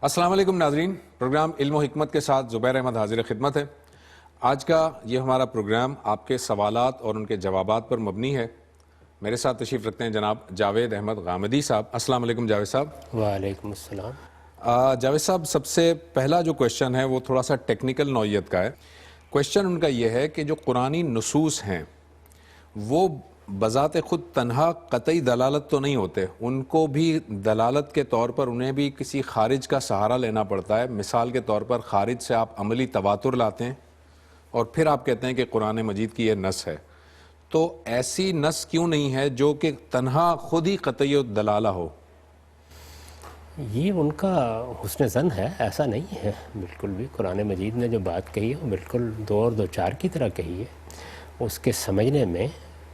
السلام علیکم ناظرین، پروگرام علم و حکمت کے ساتھ زبیر احمد حاضر خدمت ہے۔ آج کا یہ ہمارا پروگرام آپ کے سوالات اور ان کے جوابات پر مبنی ہے۔ میرے ساتھ تشریف رکھتے ہیں جناب جاوید احمد غامدی صاحب۔ السلام علیکم جاوید صاحب۔ وعلیکم السلام۔ جاوید صاحب، سب سے پہلا جو کویشچن ہے وہ تھوڑا سا ٹیکنیکل نوعیت کا ہے۔ کویشچن ان کا یہ ہے کہ جو قرآنی نصوص ہیں وہ بذات خود تنہا قطعی دلالت تو نہیں ہوتے، ان کو بھی دلالت کے طور پر انہیں بھی کسی خارج کا سہارا لینا پڑتا ہے۔ مثال کے طور پر خارج سے آپ عملی تواتر لاتے ہیں اور پھر آپ کہتے ہیں کہ قرآن مجید کی یہ نص ہے، تو ایسی نص کیوں نہیں ہے جو کہ تنہا خود ہی قطعی دلالہ ہو؟ یہ ان کا حسن ظن ہے، ایسا نہیں ہے بالکل بھی۔ قرآن مجید نے جو بات کہی ہے وہ بالکل دو اور دو چار کی طرح کہی ہے۔ اس کے سمجھنے میں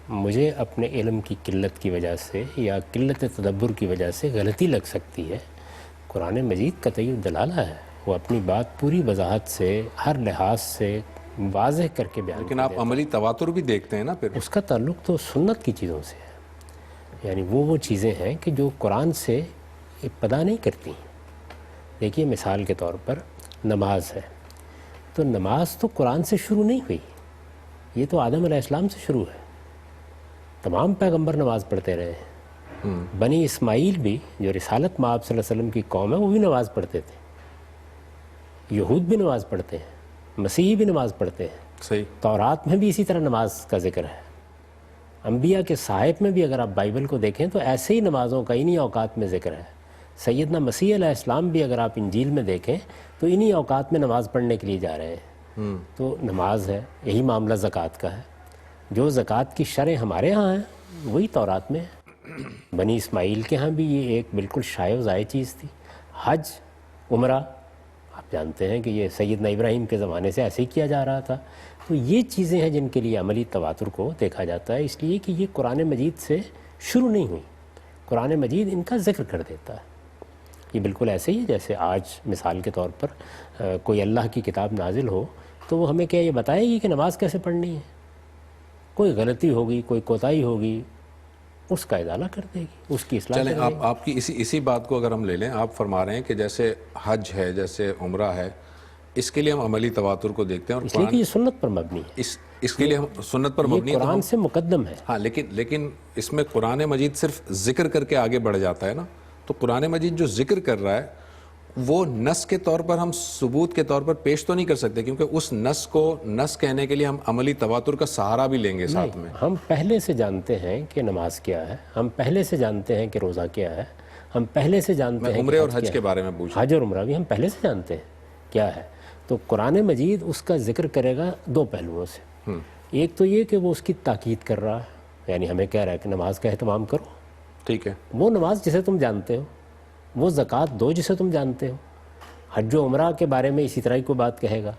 مجھے اپنے علم کی قلت کی وجہ سے یا قلت تدبر کی وجہ سے غلطی لگ سکتی ہے۔ قرآن مجید قطعی دلالہ ہے، وہ اپنی بات پوری وضاحت سے ہر لحاظ سے واضح کر کے بیان لیکن آپ عملی تواتر بھی دیکھتے ہیں نا، پھر اس کا تعلق تو سنت کی چیزوں سے ہے، یعنی وہ چیزیں ہیں کہ جو قرآن سے ابتدا نہیں کرتی۔ دیکھیے مثال کے طور پر نماز ہے، تو نماز تو قرآن سے شروع نہیں ہوئی، یہ تو آدم علیہ السلام سے شروع ہے۔ تمام پیغمبر نماز پڑھتے رہے ہیں۔ بنی اسماعیل بھی جو رسالت مآب صلی اللہ علیہ وسلم کی قوم ہے وہ بھی نماز پڑھتے تھے، یہود بھی نماز پڑھتے ہیں، مسیحی بھی نماز پڑھتے ہیں۔ صحیح۔ تورات میں بھی اسی طرح نماز کا ذکر ہے۔ انبیاء کے صحائف میں بھی اگر آپ بائبل کو دیکھیں تو ایسے ہی نمازوں کا انہی اوقات میں ذکر ہے۔ سیدنا مسیح علیہ السلام بھی اگر آپ انجیل میں دیکھیں تو انہی اوقات میں نماز پڑھنے کے لیے جا رہے ہیں۔ تو نماز ہے، یہی معاملہ زکوٰۃ کا ہے۔ جو زکوٰۃ کی شرح ہمارے ہاں ہیں وہی تورات میں ہے۔ بنی اسماعیل کے ہاں بھی یہ ایک بالکل شائع و زائع چیز تھی۔ حج، عمرہ، آپ جانتے ہیں کہ یہ سیدنا ابراہیم کے زمانے سے ایسے ہی کیا جا رہا تھا۔ تو یہ چیزیں ہیں جن کے لیے عملی تواتر کو دیکھا جاتا ہے، اس لیے کہ یہ قرآن مجید سے شروع نہیں ہوئی، قرآن مجید ان کا ذکر کر دیتا ہے۔ یہ بالکل ایسے ہی جیسے آج مثال کے طور پر کوئی اللہ کی کتاب نازل ہو تو وہ ہمیں کیا یہ بتائے گی کہ نماز کیسے پڑھنی ہے؟ کوئی غلطی ہوگی، کوئی کوتاہی ہوگی، اس کا ازالہ کر دے گی، اس کی اصلاح کر دے گی۔ آپ کی اسی بات کو اگر ہم لے لیں، آپ فرما رہے ہیں کہ جیسے حج ہے، جیسے عمرہ ہے، اس کے لیے ہم عملی تواتر کو دیکھتے ہیں، اور اس لیے کہ یہ سنت پر مبنی ہے، اس کے لیے ہم سنت پر مبنی یہ ہے، تو قرآن سے مقدم ہے۔ ہاں، لیکن اس میں قرآن مجید صرف ذکر کر کے آگے بڑھ جاتا ہے نا، تو قرآن مجید جو ذکر کر رہا ہے وہ نص کے طور پر ہم ثبوت کے طور پر پیش تو نہیں کر سکتے، کیونکہ اس نص کو نص کہنے کے لیے ہم عملی تواتر کا سہارا بھی لیں گے ساتھ میں۔ ہم پہلے سے جانتے ہیں کہ نماز کیا ہے، ہم پہلے سے جانتے ہیں کہ روزہ کیا ہے، ہم پہلے سے جانتے ہیں عمرے اور حج کے بارے میں پوچھ، حج اور عمرہ بھی ہم پہلے سے جانتے ہیں کیا ہے۔ تو قرآن مجید اس کا ذکر کرے گا دو پہلوؤں سے۔ ایک تو یہ کہ وہ اس کی تاکید کر رہا ہے، یعنی ہمیں کہہ رہا ہے کہ نماز کا اہتمام کرو، ٹھیک ہے، وہ نماز جسے تم جانتے ہو، وہ زکوٰۃ دو جسے تم جانتے ہو۔ حج و عمرہ کے بارے میں اسی طرح کی کوئی بات کہے گا۔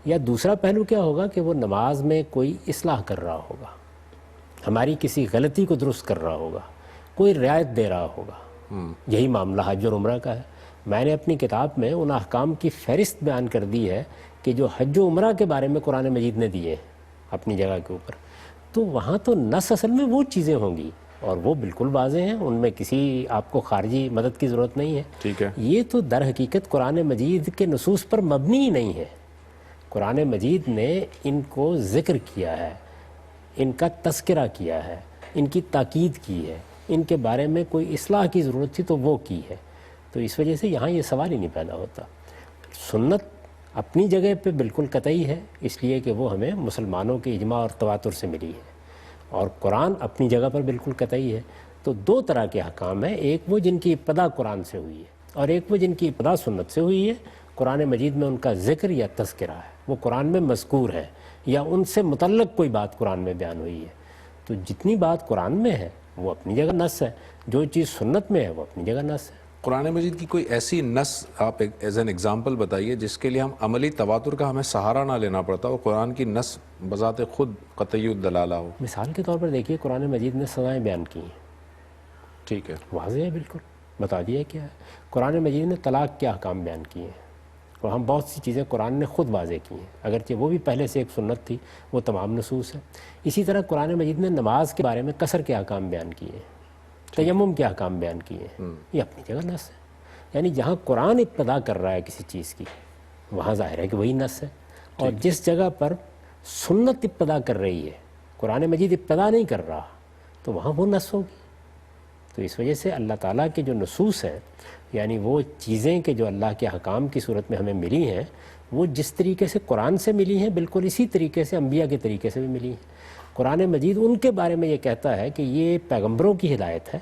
یا دوسرا پہلو کیا ہوگا کہ وہ نماز میں کوئی اصلاح کر رہا ہوگا، ہماری کسی غلطی کو درست کر رہا ہوگا، کوئی رعایت دے رہا ہوگا۔ یہی معاملہ حج اور عمرہ کا ہے۔ میں نے اپنی کتاب میں ان احکام کی فہرست بیان کر دی ہے کہ جو حج و عمرہ کے بارے میں قرآن مجید نے دیے ہیں اپنی جگہ کے اوپر، تو وہاں تو نص اصل میں وہ چیزیں ہوں گی اور وہ بالکل واضح ہیں، ان میں کسی آپ کو خارجی مدد کی ضرورت نہیں ہے۔ ٹھیک ہے، یہ تو در حقیقت قرآن مجید کے نصوص پر مبنی ہی نہیں ہے۔ قرآن مجید نے ان کو ذکر کیا ہے، ان کا تذکرہ کیا ہے، ان کی تاکید کی ہے، ان کے بارے میں کوئی اصلاح کی ضرورت تھی تو وہ کی ہے۔ تو اس وجہ سے یہاں یہ سوال ہی نہیں پیدا ہوتا۔ سنت اپنی جگہ پہ بالکل قطعی ہے، اس لیے کہ وہ ہمیں مسلمانوں کے اجماع اور تواتر سے ملی ہے، اور قرآن اپنی جگہ پر بالکل قطعی ہے۔ تو دو طرح کے احکام ہیں، ایک وہ جن کی ابتدا قرآن سے ہوئی ہے اور ایک وہ جن کی ابتدا سنت سے ہوئی ہے۔ قرآن مجید میں ان کا ذکر یا تذکرہ ہے، وہ قرآن میں مذکور ہے یا ان سے متعلق کوئی بات قرآن میں بیان ہوئی ہے۔ تو جتنی بات قرآن میں ہے وہ اپنی جگہ نص ہے، جو چیز سنت میں ہے وہ اپنی جگہ نص ہے۔ قرآن مجید کی کوئی ایسی نص آپ ایز این ایگزامپل بتائیے جس کے لیے ہم عملی تواتر کا ہمیں سہارا نہ لینا پڑتا اور قرآن کی نص بذات خود قطعی الدلالہ ہو۔ مثال کے طور پر دیکھیے قرآن مجید نے سزائیں بیان کی ہیں، ٹھیک ہے، واضح ہے، بالکل بتا دیا کیا ہے۔ قرآن مجید نے طلاق کے احکام بیان کیے ہیں، اور ہم بہت سی چیزیں قرآن نے خود واضح کی ہیں، اگرچہ وہ بھی پہلے سے ایک سنت تھی، وہ تمام نصوص ہیں۔ اسی طرح قرآن مجید نے نماز کے بارے میں قصر کے احکام بیان کیے ہیں، تیمم کے احکام بیان کیے ہیں، یہ اپنی جگہ نص ہے۔ یعنی جہاں قرآن ابتدا کر رہا ہے کسی چیز کی وہاں ظاہر ہے کہ وہی نص ہے، اور جس جگہ پر سنت ابتدا کر رہی ہے، قرآن مجید ابتدا نہیں کر رہا، تو وہاں وہ نص ہوگی۔ تو اس وجہ سے اللہ تعالیٰ کے جو نصوص ہیں، یعنی وہ چیزیں کہ جو اللہ کے احکام کی صورت میں ہمیں ملی ہیں، وہ جس طریقے سے قرآن سے ملی ہیں بالکل اسی طریقے سے انبیاء کے طریقے سے بھی ملی ہیں۔ قرآن مجید ان کے بارے میں یہ کہتا ہے کہ یہ پیغمبروں کی ہدایت ہے،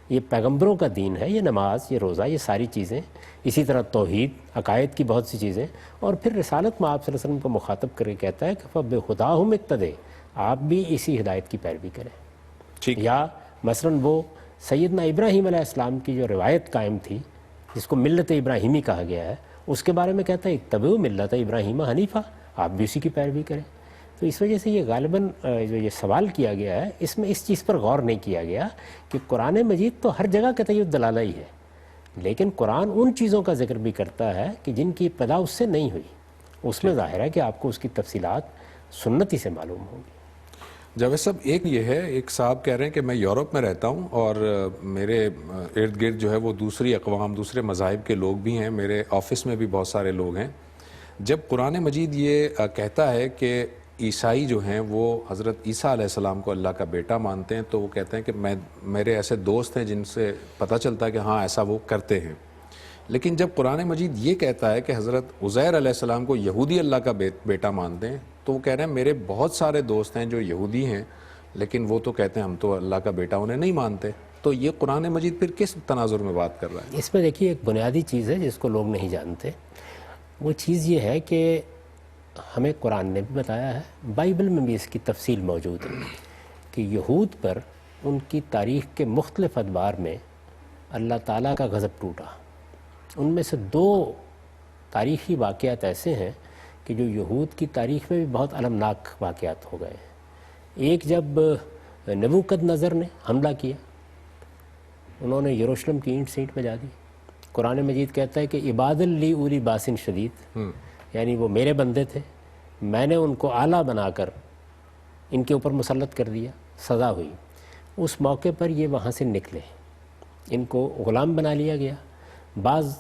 یہ پیغمبروں کا دین ہے، یہ نماز، یہ روزہ، یہ ساری چیزیں، اسی طرح توحید، عقائد کی بہت سی چیزیں، اور پھر رسالت میں آپ صلی اللہ علیہ وسلم کو مخاطب کر کے کہتا ہے کہ فَبِهُدَاهُمْ اقْتَدِوا، آپ بھی اسی ہدایت کی پیروی کریں۔ ٹھیک، یا مثلاً وہ سیدنا ابراہیم علیہ السلام کی جو روایت قائم تھی جس کو ملت ابراہیمی کہا گیا ہے، اس کے بارے میں کہتا ہے اتبعوا ملت ابراہیم حنیفہ، آپ بھی اسی کی پیروی کریں۔ تو اس وجہ سے یہ غالباً جو یہ سوال کیا گیا ہے اس میں اس چیز پر غور نہیں کیا گیا کہ قرآن مجید تو ہر جگہ قطعی الدلالہ ہی ہے، لیکن قرآن ان چیزوں کا ذکر بھی کرتا ہے کہ جن کی ابتدا اس سے نہیں ہوئی، اس میں ظاہر ہے کہ آپ کو اس کی تفصیلات سنت ہی سے معلوم ہوں گی۔ جاوید صاحب ایک یہ ہے، ایک صاحب کہہ رہے ہیں کہ میں یورپ میں رہتا ہوں اور میرے ارد گرد جو ہے وہ دوسری اقوام، دوسرے مذاہب کے لوگ بھی ہیں، میرے آفس میں بھی بہت سارے لوگ ہیں۔ جب قرآن مجید یہ کہتا ہے کہ عیسائی جو ہیں وہ حضرت عیسیٰ علیہ السلام کو اللہ کا بیٹا مانتے ہیں، تو وہ کہتے ہیں کہ میرے ایسے دوست ہیں جن سے پتہ چلتا ہے کہ ہاں ایسا وہ کرتے ہیں۔ لیکن جب قرآن مجید یہ کہتا ہے کہ حضرت عزیر علیہ السلام کو یہودی اللہ کا بیٹا مانتے ہیں، تو وہ کہہ رہے ہیں میرے بہت سارے دوست ہیں جو یہودی ہیں لیکن وہ تو کہتے ہیں ہم تو اللہ کا بیٹا انہیں نہیں مانتے۔ تو یہ قرآن مجید پھر کس تناظر میں بات کر رہا ہے؟ اس میں دیکھیے ایک بنیادی چیز ہے جس کو لوگ نہیں جانتے، وہ چیز یہ ہے کہ ہمیں قرآن نے بھی بتایا ہے، بائبل میں بھی اس کی تفصیل موجود ہے کہ یہود پر ان کی تاریخ کے مختلف ادوار میں اللہ تعالیٰ کا غضب ٹوٹا۔ ان میں سے دو تاریخی واقعات ایسے ہیں کہ جو یہود کی تاریخ میں بھی بہت المناک واقعات ہو گئے ہیں۔ ایک جب نبوکد نظر نے حملہ کیا، انہوں نے یروشلم کی اینٹ سینٹ بجا دی۔ قرآن مجید کہتا ہے کہ عباد لی اولی باسن شدید، یعنی وہ میرے بندے تھے، میں نے ان کو آلہ بنا کر ان کے اوپر مسلط کر دیا، سزا ہوئی۔ اس موقع پر یہ وہاں سے نکلے، ان کو غلام بنا لیا گیا۔ بعض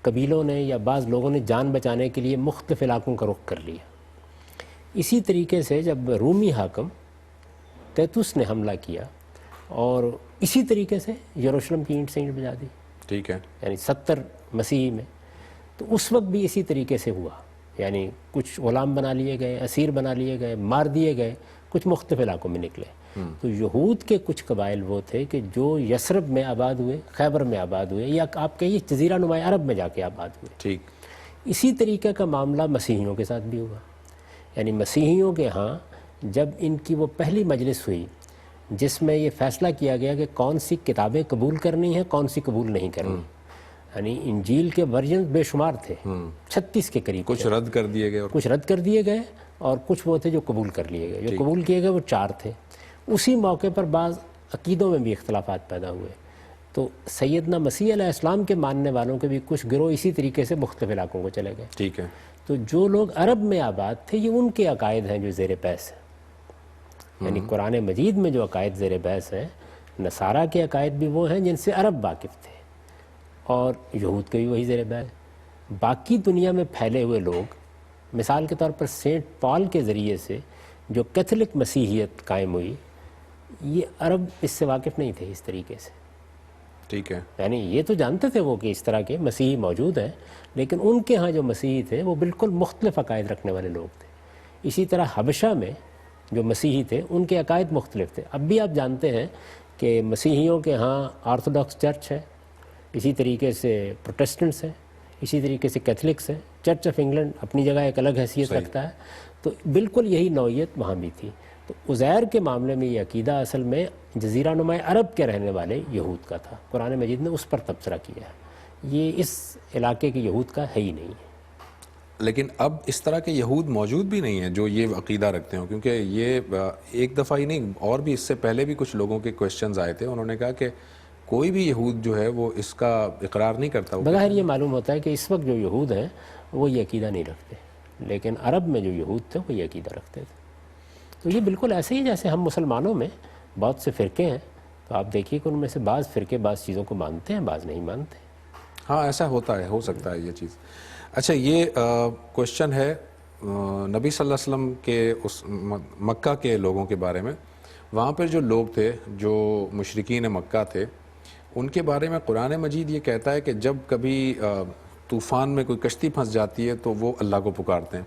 قبیلوں نے یا بعض لوگوں نے جان بچانے کے لیے مختلف علاقوں کا رخ کر لیا۔ اسی طریقے سے جب رومی حاکم تیتوس نے حملہ کیا اور اسی طریقے سے یروشلم کی اینٹ سینٹ بجا دی، ٹھیک ہے، یعنی 70 مسیحی میں، تو اس وقت بھی اسی طریقے سے ہوا، یعنی کچھ غلام بنا لیے گئے، اسیر بنا لیے گئے، مار دیے گئے، کچھ مختلف علاقوں میں نکلے۔ تو یہود کے کچھ قبائل وہ تھے کہ جو یثرب میں آباد ہوئے، خیبر میں آباد ہوئے، یا آپ کہیے جزیرہ نما عرب میں جا کے آباد ہوئے۔ ٹھیک، اسی طریقے کا معاملہ مسیحیوں کے ساتھ بھی ہوا، یعنی مسیحیوں کے ہاں جب ان کی وہ پہلی مجلس ہوئی جس میں یہ فیصلہ کیا گیا کہ کون سی کتابیں قبول کرنی ہیں، کون سی قبول نہیں کرنی، یعنی انجیل کے ورژن بے شمار تھے، 36 کے قریب، کچھ رد کر دیے گئے اور کچھ رد کر دیے گئے اور کچھ وہ تھے جو قبول کر لیے گئے۔ جو قبول کیے گئے وہ 4 تھے۔ اسی موقع پر بعض عقیدوں میں بھی اختلافات پیدا ہوئے، تو سیدنا مسیح علیہ السلام کے ماننے والوں کے بھی کچھ گروہ اسی طریقے سے مختلف علاقوں کو چلے گئے۔ ٹھیک ہے، تو جو لوگ عرب میں آباد تھے یہ ان کے عقائد ہیں جو زیر بحث ہیں، یعنی قرآن مجید میں جو عقائد زیر بحث ہیں، نصارہ کے عقائد بھی وہ ہیں جن سے عرب واقف تھے، اور یہود کے بھی وہی زیر بحث۔ باقی دنیا میں پھیلے ہوئے لوگ، مثال کے طور پر سینٹ پال کے ذریعے سے جو کیتھولک مسیحیت قائم ہوئی، یہ عرب اس سے واقف نہیں تھے اس طریقے سے، ٹھیک ہے، یعنی یہ تو جانتے تھے وہ کہ اس طرح کے مسیحی موجود ہیں، لیکن ان کے ہاں جو مسیحی تھے وہ بالکل مختلف عقائد رکھنے والے لوگ تھے۔ اسی طرح حبشہ میں جو مسیحی تھے ان کے عقائد مختلف تھے۔ اب بھی آپ جانتے ہیں کہ مسیحیوں کے ہاں آرتھوڈاکس چرچ ہے، اسی طریقے سے پروٹیسٹنٹس ہیں، اسی طریقے سے کیتھولکس ہیں، چرچ آف انگلینڈ اپنی جگہ ایک الگ حیثیت رکھتا ہے، تو بالکل یہی نوعیت وہاں بھی تھی۔ تو عزیر کے معاملے میں یہ عقیدہ اصل میں جزیرہ نما عرب کے رہنے والے یہود کا تھا، قرآن مجید نے اس پر تبصرہ کیا ہے، یہ اس علاقے کے یہود کا ہے ہی نہیں ہے۔ لیکن اب اس طرح کے یہود موجود بھی نہیں ہیں جو یہ عقیدہ رکھتے ہوں، کیونکہ یہ ایک دفعہ ہی نہیں، اور بھی اس سے پہلے بھی کچھ لوگوں کے کویشچنز آئے تھے، انہوں نے کہا کہ کوئی بھی یہود جو ہے وہ اس کا اقرار نہیں کرتا۔ بظاہر یہ معلوم ہوتا ہے کہ اس وقت جو یہود ہیں وہ یہ عقیدہ نہیں رکھتے، لیکن عرب میں جو یہود تھے وہ یہ عقیدہ رکھتے تھے۔ تو یہ بالکل ایسے ہی جیسے ہم مسلمانوں میں بہت سے فرقے ہیں، تو آپ دیکھیے کہ ان میں سے بعض فرقے بعض چیزوں کو مانتے ہیں، بعض نہیں مانتے۔ ہاں ایسا ہوتا ہے، ہو سکتا ہے یہ چیز. اچھا یہ کوشچن ہے نبی صلی اللہ علیہ وسلم کے اس مکہ کے لوگوں کے بارے میں. وہاں پر جو لوگ تھے، جو مشرکین مکہ تھے، ان کے بارے میں قرآن مجید یہ کہتا ہے کہ جب کبھی طوفان میں کوئی کشتی پھنس جاتی ہے تو وہ اللہ کو پکارتے ہیں.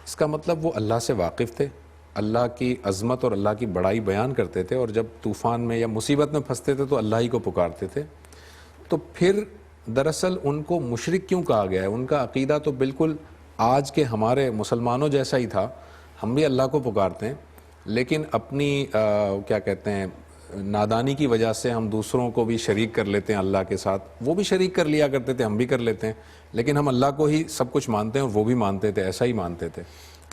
اس کا مطلب وہ اللہ سے واقف تھے، اللہ کی عظمت اور اللہ کی بڑائی بیان کرتے تھے، اور جب طوفان میں یا مصیبت میں پھنستے تھے تو اللہ ہی کو پکارتے تھے. تو پھر دراصل ان کو مشرک کیوں کہا گیا ہے؟ ان کا عقیدہ تو بالکل آج کے ہمارے مسلمانوں جیسا ہی تھا. ہم بھی اللہ کو پکارتے ہیں، لیکن اپنی کیا کہتے ہیں نادانی کی وجہ سے ہم دوسروں کو بھی شریک کر لیتے ہیں اللہ کے ساتھ. وہ بھی شریک کر لیا کرتے تھے، ہم بھی کر لیتے ہیں، لیکن ہم اللہ کو ہی سب کچھ مانتے ہیں اور وہ بھی مانتے تھے، ایسا ہی مانتے تھے.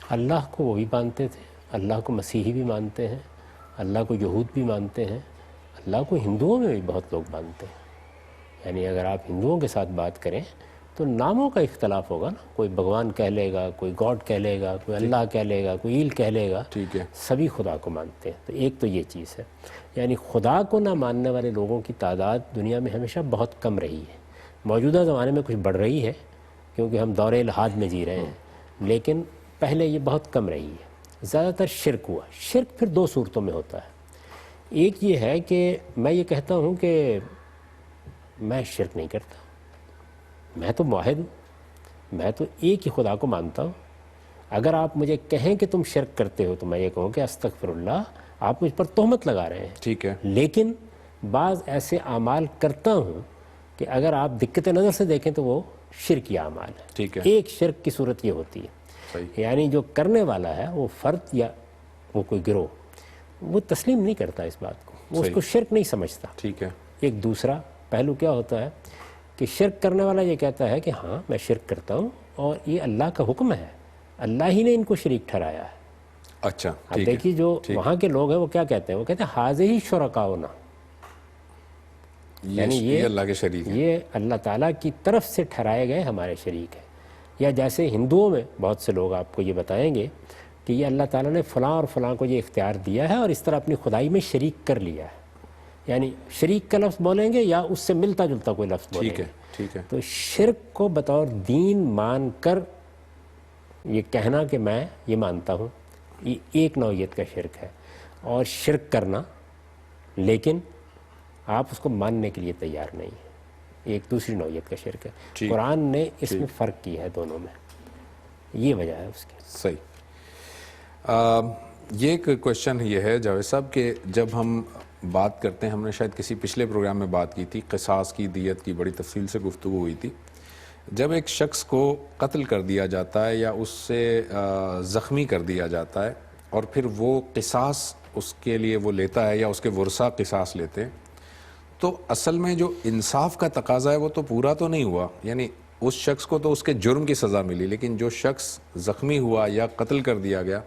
اللہ کو وہ بھی مانتے تھے، اللہ کو مسیحی بھی مانتے ہیں، اللہ کو یہود بھی مانتے ہیں، اللہ کو ہندوؤں میں بھی بہت لوگ مانتے ہیں. یعنی اگر آپ ہندوؤں کے ساتھ بات کریں تو ناموں کا اختلاف ہوگا نا، کوئی بھگوان کہہ لے گا، کوئی گاڈ کہہ لے گا، کوئی اللہ کہہ لے گا، کوئی ایل کہہ لے گا، ٹھیک ہے. سبھی خدا کو مانتے ہیں. تو ایک تو یہ چیز ہے، یعنی خدا کو نہ ماننے والے لوگوں کی تعداد دنیا میں ہمیشہ بہت کم رہی ہے. موجودہ زمانے میں کچھ بڑھ رہی ہے کیونکہ ہم دور الحاد میں جی رہے ہیں، لیکن پہلے یہ بہت کم رہی ہے. زیادہ تر شرک ہوا. شرک پھر دو صورتوں میں ہوتا ہے. ایک یہ ہے کہ میں یہ کہتا ہوں کہ میں شرک نہیں کرتا، میں تو موحد ہوں، میں تو ایک ہی خدا کو مانتا ہوں. اگر آپ مجھے کہیں کہ تم شرک کرتے ہو تو میں یہ کہوں کہ استغفر اللہ، آپ مجھ پر تہمت لگا رہے ہیں. ٹھیک ہے. لیکن بعض ایسے اعمال کرتا ہوں کہ اگر آپ دقت نظر سے دیکھیں تو وہ شرکی اعمال ہے. ٹھیک ہے. ایک شرک کی صورت یہ ہوتی ہے، صحیح. یعنی جو کرنے والا ہے وہ فرد یا وہ کوئی گروہ، وہ تسلیم نہیں کرتا اس بات کو، وہ اس کو شرک نہیں سمجھتا. ٹھیک ہے. ایک دوسرا پہلو کیا ہوتا ہے کہ شرک کرنے والا یہ کہتا ہے کہ ہاں میں شرک کرتا ہوں اور یہ اللہ کا حکم ہے، اللہ ہی نے ان کو شریک ٹھہرایا ہے. اچھا اب دیکھیے جو وہاں کے لوگ ہیں وہ کیا کہتے ہیں، وہ کہتے ہیں حاذہ شرکاؤنا، یعنی یہ اللہ کے شریک ہیں، یہ اللہ تعالیٰ کی طرف سے ٹھہرائے گئے ہمارے شریک ہیں. یا جیسے ہندوؤں میں بہت سے لوگ آپ کو یہ بتائیں گے کہ یہ اللہ تعالیٰ نے فلاں اور فلاں کو یہ اختیار دیا ہے اور اس طرح اپنی خدائی میں شریک کر لیا ہے. یعنی شریک کا لفظ بولیں گے یا اس سے ملتا جلتا کوئی لفظ بولیں گے. ٹھیک ہے. تو شرک کو بطور دین مان کر یہ کہنا کہ میں یہ مانتا ہوں، یہ ایک نوعیت کا شرک ہے. اور شرک کرنا لیکن آپ اس کو ماننے کے لیے تیار نہیں ہیں، ایک دوسری نوعیت کا شرک ہے. قرآن نے اس میں فرق کیا ہے دونوں میں، یہ وجہ ہے اس کی. صحیح. یہ ایک کوشچن یہ ہے جاوید صاحب کہ جب ہم بات کرتے ہیں، ہم نے شاید کسی پچھلے پروگرام میں بات کی تھی، قصاص کی، دیت کی بڑی تفصیل سے گفتگو ہوئی تھی. جب ایک شخص کو قتل کر دیا جاتا ہے یا اس سے زخمی کر دیا جاتا ہے اور پھر وہ قصاص اس کے لیے وہ لیتا ہے یا اس کے ورثاء قصاص لیتے ہیں، تو اصل میں جو انصاف کا تقاضا ہے وہ تو پورا تو نہیں ہوا. یعنی اس شخص کو تو اس کے جرم کی سزا ملی، لیکن جو شخص زخمی ہوا یا قتل کر دیا گیا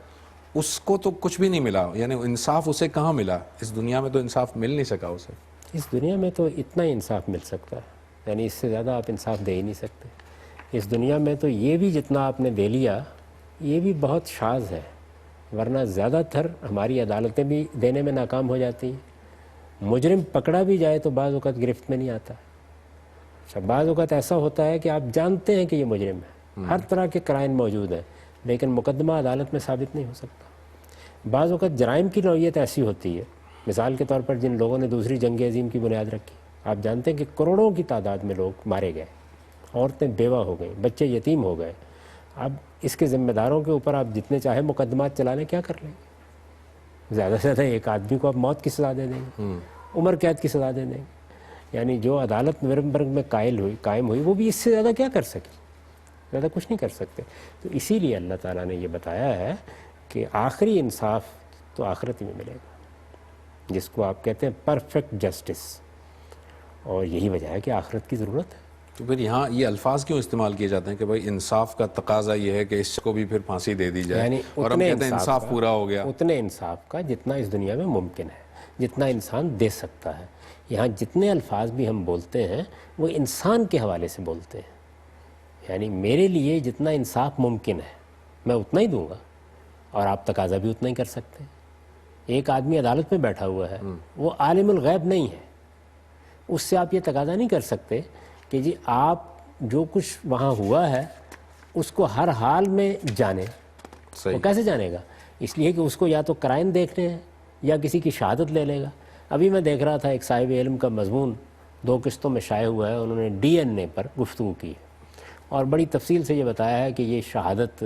اس کو تو کچھ بھی نہیں ملا. یعنی انصاف اسے کہاں ملا؟ اس دنیا میں تو انصاف مل نہیں سکا اسے. اس دنیا میں تو اتنا ہی انصاف مل سکتا ہے، یعنی اس سے زیادہ آپ انصاف دے ہی نہیں سکتے. اس دنیا میں تو یہ بھی جتنا آپ نے دے لیا یہ بھی بہت شاذ ہے، ورنہ زیادہ تر ہماری عدالتیں بھی دینے میں ناکام ہو جاتی ہیں. مجرم پکڑا بھی جائے تو بعض اوقات گرفت میں نہیں آتا. بعض اوقات ایسا ہوتا ہے کہ آپ جانتے ہیں کہ یہ مجرم ہے، ہر طرح کے کرائم موجود ہیں، لیکن مقدمہ عدالت میں ثابت نہیں ہو سکتا. بعض اوقات جرائم کی نوعیت ایسی ہوتی ہے، مثال کے طور پر جن لوگوں نے دوسری جنگ عظیم کی بنیاد رکھی، آپ جانتے ہیں کہ کروڑوں کی تعداد میں لوگ مارے گئے، عورتیں بیوہ ہو گئیں، بچے یتیم ہو گئے. اب اس کے ذمہ داروں کے اوپر آپ جتنے چاہے مقدمات چلا لیں، کیا کر لیں گے؟ زیادہ سے زیادہ ایک آدمی کو آپ موت کی سزا دے دیں گے، عمر قید کی سزا دے دیں گے. یعنی جو عدالت نورمبرگ میں قائم ہوئی وہ بھی اس سے زیادہ کیا کر سکی؟ زیادہ کچھ نہیں کر سکتے. تو اسی لیے اللہ تعالیٰ نے یہ بتایا ہے کہ آخری انصاف تو آخرت میں ملے گا، جس کو آپ کہتے ہیں پرفیکٹ جسٹس، اور یہی وجہ ہے کہ آخرت کی ضرورت ہے. تو پھر یہاں یہ الفاظ کیوں استعمال کیے جاتے ہیں کہ بھائی انصاف کا تقاضا یہ ہے کہ اس کو بھی پھر پھانسی دے دی جائے، یعنی اور ہم کہتے ہیں انصاف پورا ہو گیا؟ اتنے انصاف کا جتنا اس دنیا میں ممکن ہے، جتنا انسان دے سکتا ہے. یہاں جتنے الفاظ بھی ہم بولتے ہیں وہ انسان کے حوالے سے بولتے ہیں. یعنی میرے لیے جتنا انصاف ممکن ہے میں اتنا ہی دوں گا، اور آپ تقاضا بھی اتنا ہی کر سکتے ہیں. ایک آدمی عدالت میں بیٹھا ہوا ہے، وہ عالم الغیب نہیں ہے، اس سے آپ یہ تقاضا نہیں کر سکتے کہ جی آپ جو کچھ وہاں ہوا ہے اس کو ہر حال میں جانیں. وہ صحیح. کیسے جانے گا؟ اس لیے کہ اس کو یا تو قرائن دیکھنے ہیں یا کسی کی شہادت لے لے گا. ابھی میں دیکھ رہا تھا ایک صاحب علم کا مضمون 2 قسطوں میں شائع ہوا ہے, انہوں نے DNA پر گفتگو کی اور بڑی تفصیل سے یہ بتایا ہے کہ یہ شہادت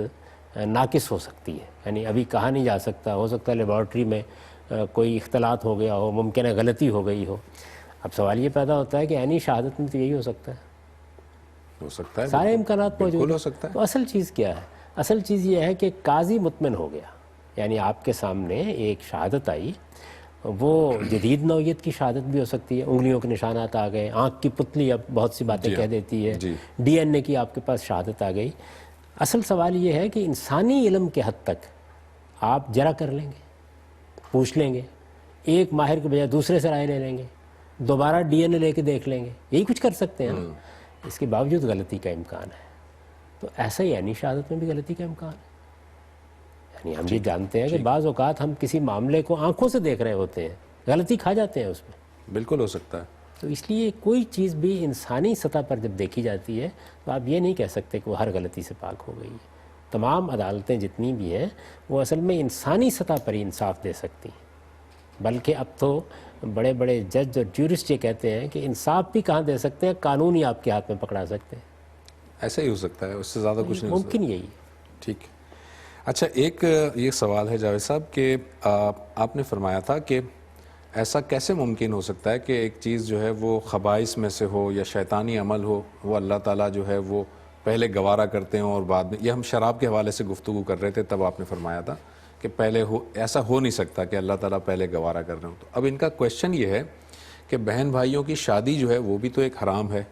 ناقص ہو سکتی ہے, یعنی ابھی کہا نہیں جا سکتا, ہو سکتا ہے لیبارٹری میں کوئی اختلاط ہو گیا ہو, ممکن ہے غلطی ہو گئی ہو. اب سوال یہ پیدا ہوتا ہے کہ عینی شہادت میں تو یہی ہو سکتا ہے, ہو سکتا ہے, سارے امکانات موجود بالکل ہیں. ہو سکتا ہے. تو اصل چیز کیا ہے؟ اصل چیز یہ ہے کہ قاضی مطمئن ہو گیا, یعنی آپ کے سامنے ایک شہادت آئی, وہ جدید نوعیت کی شہادت بھی ہو سکتی ہے, انگلیوں کے نشانات آ گئے, آنکھ کی پتلی اب بہت سی باتیں کہہ دیتی ہے, جی. DNA کی آپ کے پاس شہادت آ گئی. اصل سوال یہ ہے کہ انسانی علم کے حد تک آپ جرا کر لیں گے, پوچھ لیں گے, ایک ماہر کے بجائے دوسرے سے رائے لے لیں گے, دوبارہ DNA لے کے دیکھ لیں گے, یہی کچھ کر سکتے ہیں نا. اس کے باوجود غلطی کا امکان ہے. تو ایسا ہی عینی شہادت میں بھی غلطی کا امکان ہے. یعنی ہم یہ جانتے ہیں کہ بعض اوقات ہم کسی معاملے کو آنکھوں سے دیکھ رہے ہوتے ہیں, غلطی کھا جاتے ہیں اس میں. بالکل ہو سکتا ہے. تو اس لیے کوئی چیز بھی انسانی سطح پر جب دیکھی جاتی ہے تو آپ یہ نہیں کہہ سکتے کہ وہ ہر غلطی سے پاک ہو گئی ہے. تمام عدالتیں جتنی بھی ہیں وہ اصل میں انسانی سطح پر ہی انصاف دے سکتی ہیں, بلکہ اب تو بڑے بڑے جج اور جورسٹ یہ کہتے ہیں کہ انصاف بھی کہاں دے سکتے ہیں, قانون ہی آپ کے ہاتھ میں پکڑا سکتے ہیں. ایسا ہی ہو سکتا ہے, اس سے زیادہ کچھ نہیں ہو سکتا. ممکن یہی ہے. ٹھیک. اچھا, ایک یہ سوال ہے جاوید صاحب کہ آپ نے فرمایا تھا کہ ایسا کیسے ممکن ہو سکتا ہے کہ ایک چیز جو ہے وہ خبائث میں سے ہو یا شیطانی عمل ہو, وہ اللہ تعالیٰ جو ہے وہ پہلے گوارا کرتے ہیں اور بعد میں, یہ ہم شراب کے حوالے سے گفتگو کر رہے تھے, تب آپ نے فرمایا تھا کہ پہلے ایسا ہو نہیں سکتا کہ اللہ تعالیٰ پہلے گوارا کر رہے ہوں. تو اب ان کا کویشچن یہ ہے کہ بہن بھائیوں کی شادی جو ہے وہ بھی تو ایک حرام ہے,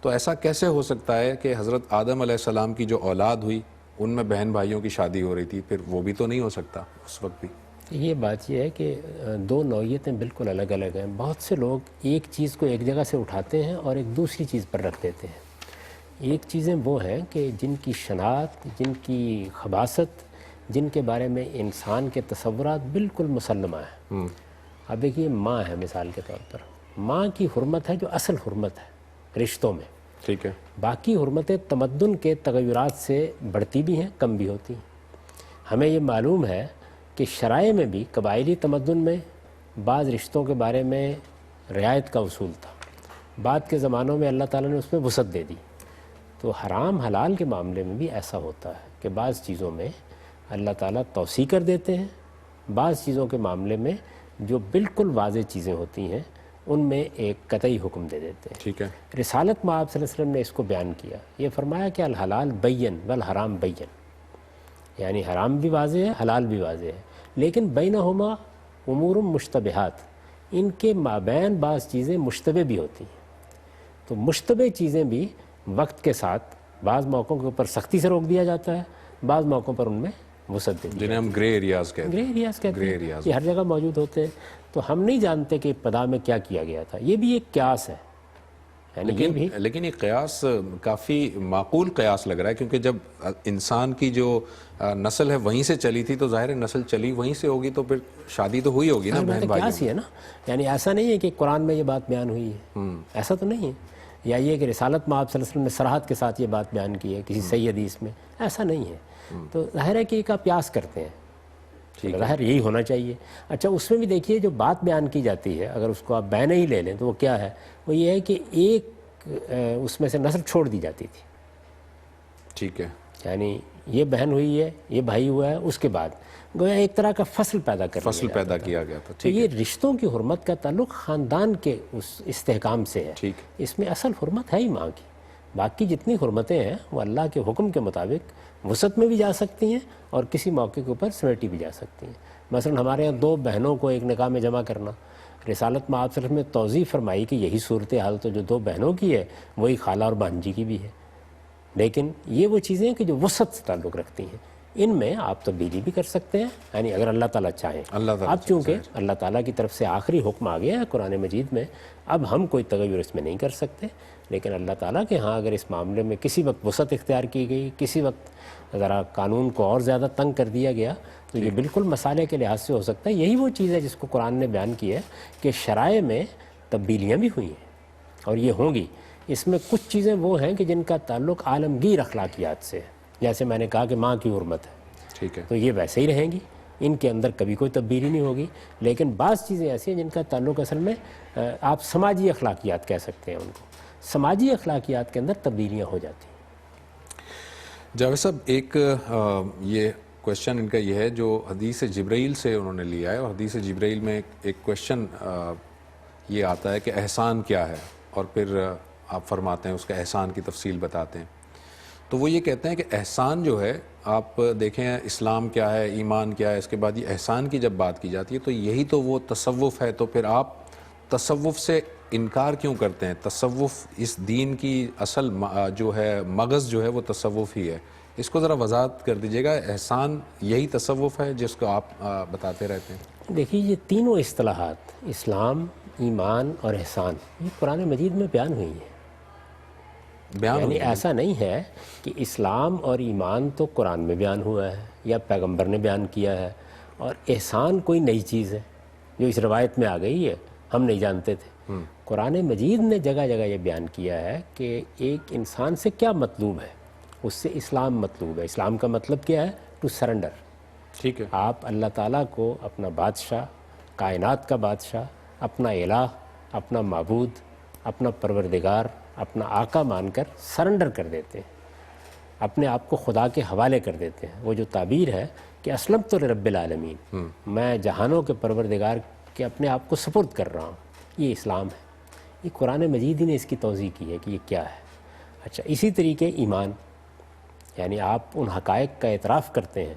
تو ایسا کیسے ہو سکتا ہے کہ حضرت آدم علیہ السلام کی جو اولاد ہوئی ان میں بہن بھائیوں کی شادی ہو رہی تھی, پھر وہ بھی تو نہیں ہو سکتا اس وقت بھی؟ یہ بات یہ ہے کہ 2 نوعیتیں بالکل الگ الگ ہیں. بہت سے لوگ ایک چیز کو ایک جگہ سے اٹھاتے ہیں اور ایک دوسری چیز پر رکھ دیتے ہیں. ایک چیزیں وہ ہیں کہ جن کی شناخت, جن کی خباثت, جن کے بارے میں انسان کے تصورات بالکل مسلمہ ہیں. اب دیکھیے ماں ہے مثال کے طور پر, ماں کی حرمت ہے جو اصل حرمت ہے رشتوں میں. ٹھیک ہے. باقی حرمتیں تمدن کے تغیرات سے بڑھتی بھی ہیں, کم بھی ہوتی ہیں. ہمیں یہ معلوم ہے کہ شرائع میں بھی قبائلی تمدن میں بعض رشتوں کے بارے میں رعایت کا اصول تھا, بعد کے زمانوں میں اللہ تعالیٰ نے اس میں وسعت دے دی. تو حرام حلال کے معاملے میں بھی ایسا ہوتا ہے کہ بعض چیزوں میں اللہ تعالیٰ توسیع کر دیتے ہیں, بعض چیزوں کے معاملے میں جو بالکل واضح چیزیں ہوتی ہیں ان میں ایک قطعی حکم دے دیتے ہیں. ٹھیک ہے. رسالت میں آپ صلی اللہ علیہ وسلم نے اس کو بیان کیا, یہ فرمایا کہ الحلال بین والحرام بین, یعنی حرام بھی واضح ہے, حلال بھی واضح ہے, لیکن بینہما امور مشتبہات, ان کے مابین بعض چیزیں مشتبہ بھی ہوتی ہیں. تو مشتبہ چیزیں بھی وقت کے ساتھ بعض موقعوں کے اوپر سختی سے روک دیا جاتا ہے, بعض موقعوں پر ان میں وسعت دے دی. جنہیں ہم گرے ایریاز کہتے ہیں. گرے ایریاز کہتے گرے ہیں, ایریاز یہ ہر جگہ موجود ہوتے ہیں. تو ہم نہیں جانتے کہ ابتدا میں کیا کیا گیا تھا. یہ بھی ایک قیاس ہے, یعنی یہ بھی لیکن یہ قیاس کافی معقول قیاس لگ رہا ہے, کیونکہ جب انسان کی جو نسل ہے وہیں سے چلی تھی تو ظاہر نسل چلی وہیں سے ہوگی, تو پھر شادی تو ہوئی ہوگی نا بہن بھائی. قیاس ہی ہے نا, یعنی ایسا نہیں ہے کہ قرآن میں یہ بات بیان ہوئی ہے, ایسا تو نہیں ہے. یا یہ کہ رسالت میں آپ صلی اللہ علیہ وسلم نے صراحت کے ساتھ یہ بات بیان کی ہے کسی صحیح حدیث میں, ایسا نہیں ہے. تو ظاہر ہے کہ ایک آپ قیاس کرتے ہیں, ظاہر یہی ہونا چاہیے. اچھا, اس میں بھی دیکھیے جو بات بیان کی جاتی ہے, اگر اس کو آپ بین ہی لے لیں تو وہ کیا ہے, وہ یہ ہے کہ ایک اس میں سے نسل چھوڑ دی جاتی تھی. ٹھیک ہے. یعنی یہ بہن ہوئی ہے, یہ بھائی ہوا ہے, اس کے بعد گویا ایک طرح کا فصل پیدا کیا گیا تھا. تو یہ رشتوں کی حرمت کا تعلق خاندان کے اس استحکام سے ہے. ٹھیک. اس میں اصل حرمت ہے ہی ماں کی. باقی جتنی حرمتیں ہیں وہ اللہ کے حکم کے مطابق وسعت میں بھی جا سکتی ہیں اور کسی موقع کے اوپر سمیٹی بھی جا سکتی ہیں. مثلا ہمارے یہاں 2 بہنوں کو ایک نکاح میں جمع کرنا, رسالت میں آپ صلی اللہ علیہ وسلم نے توضیح فرمائی کہ یہی صورتحال تو جو 2 بہنوں کی ہے وہی خالہ اور بھانجی کی بھی ہے. لیکن یہ وہ چیزیں کہ جو وسعت سے تعلق رکھتی ہیں, ان میں آپ تبدیلی بھی کر سکتے ہیں, یعنی اگر اللہ تعالیٰ چاہیں. اب چونکہ اللہ تعالیٰ کی طرف سے آخری حکم آ گیا ہے قرآن مجید میں, اب ہم کوئی تغیر اس میں نہیں کر سکتے. لیکن اللہ تعالیٰ کے ہاں اگر اس معاملے میں کسی وقت وسعت اختیار کی گئی, کسی وقت ذرا قانون کو اور زیادہ تنگ کر دیا گیا, تو یہ بالکل مسئلے کے لحاظ سے ہو سکتا ہے. یہی وہ چیز ہے جس کو قرآن نے بیان کی ہے کہ شرائع میں تبدیلیاں بھی ہوئی ہیں اور یہ ہوں گی. اس میں کچھ چیزیں وہ ہیں کہ جن کا تعلق عالمگیر اخلاقیات سے ہے، جیسے میں نے کہا کہ ماں کی حرمت ہے، ٹھیک ہے، تو یہ ویسے ہی رہیں گی، ان کے اندر کبھی کوئی تبدیلی نہیں ہوگی. لیکن بعض چیزیں ایسی ہیں جن کا تعلق اصل میں آپ سماجی اخلاقیات کہہ سکتے ہیں ان کو، سماجی اخلاقیات کے اندر تبدیلیاں ہو جاتی ہیں. جاوید صاحب ایک یہ کویشچن ان کا یہ ہے جو حدیث جبرائیل سے انہوں نے لیا ہے، اور حدیث جبرائیل میں ایک کویشچن یہ آتا ہے کہ احسان کیا ہے، اور پھر آپ فرماتے ہیں اس کا احسان کی تفصیل بتاتے ہیں. تو وہ یہ کہتے ہیں کہ احسان جو ہے، آپ دیکھیں اسلام کیا ہے، ایمان کیا ہے، اس کے بعد یہ احسان کی جب بات کی جاتی ہے تو یہی تو وہ تصوف ہے. تو پھر آپ تصوف سے انکار کیوں کرتے ہیں؟ تصوف اس دین کی اصل جو ہے مغز جو ہے وہ تصوف ہی ہے. اس کو ذرا وضاحت کر دیجیے گا. احسان یہی تصوف ہے جس کو آپ بتاتے رہتے ہیں؟ دیکھیے یہ تینوں اصطلاحات، اسلام، ایمان اور احسان، یہ قرآن مجید میں بیان ہوئی ہیں. بیان یعنی ہوئی ہے. ایسا نہیں ہے کہ اسلام اور ایمان تو قرآن میں بیان ہوا ہے یا پیغمبر نے بیان کیا ہے، اور احسان کوئی نئی چیز ہے جو اس روایت میں آ گئی ہے، ہم نہیں جانتے تھے. قرآن مجید نے جگہ جگہ یہ بیان کیا ہے کہ ایک انسان سے کیا مطلوب ہے. اس سے اسلام مطلوب ہے. اسلام کا مطلب کیا ہے؟ To surrender. ٹھیک ہے، آپ اللہ تعالیٰ کو اپنا بادشاہ، کائنات کا بادشاہ، اپنا الہ، اپنا معبود، اپنا پروردگار، اپنا آقا مان کر سرنڈر کر دیتے ہیں، اپنے آپ کو خدا کے حوالے کر دیتے ہیں. وہ جو تعبیر ہے کہ اسلمت لرب العالمین، میں جہانوں کے پروردگار کے اپنے آپ کو سپرد کر رہا ہوں، یہ اسلام ہے. یہ قرآن مجید ہی نے اس کی توضیح کی ہے کہ یہ کیا ہے. اچھا، اسی طریقے ایمان، یعنی آپ ان حقائق کا اعتراف کرتے ہیں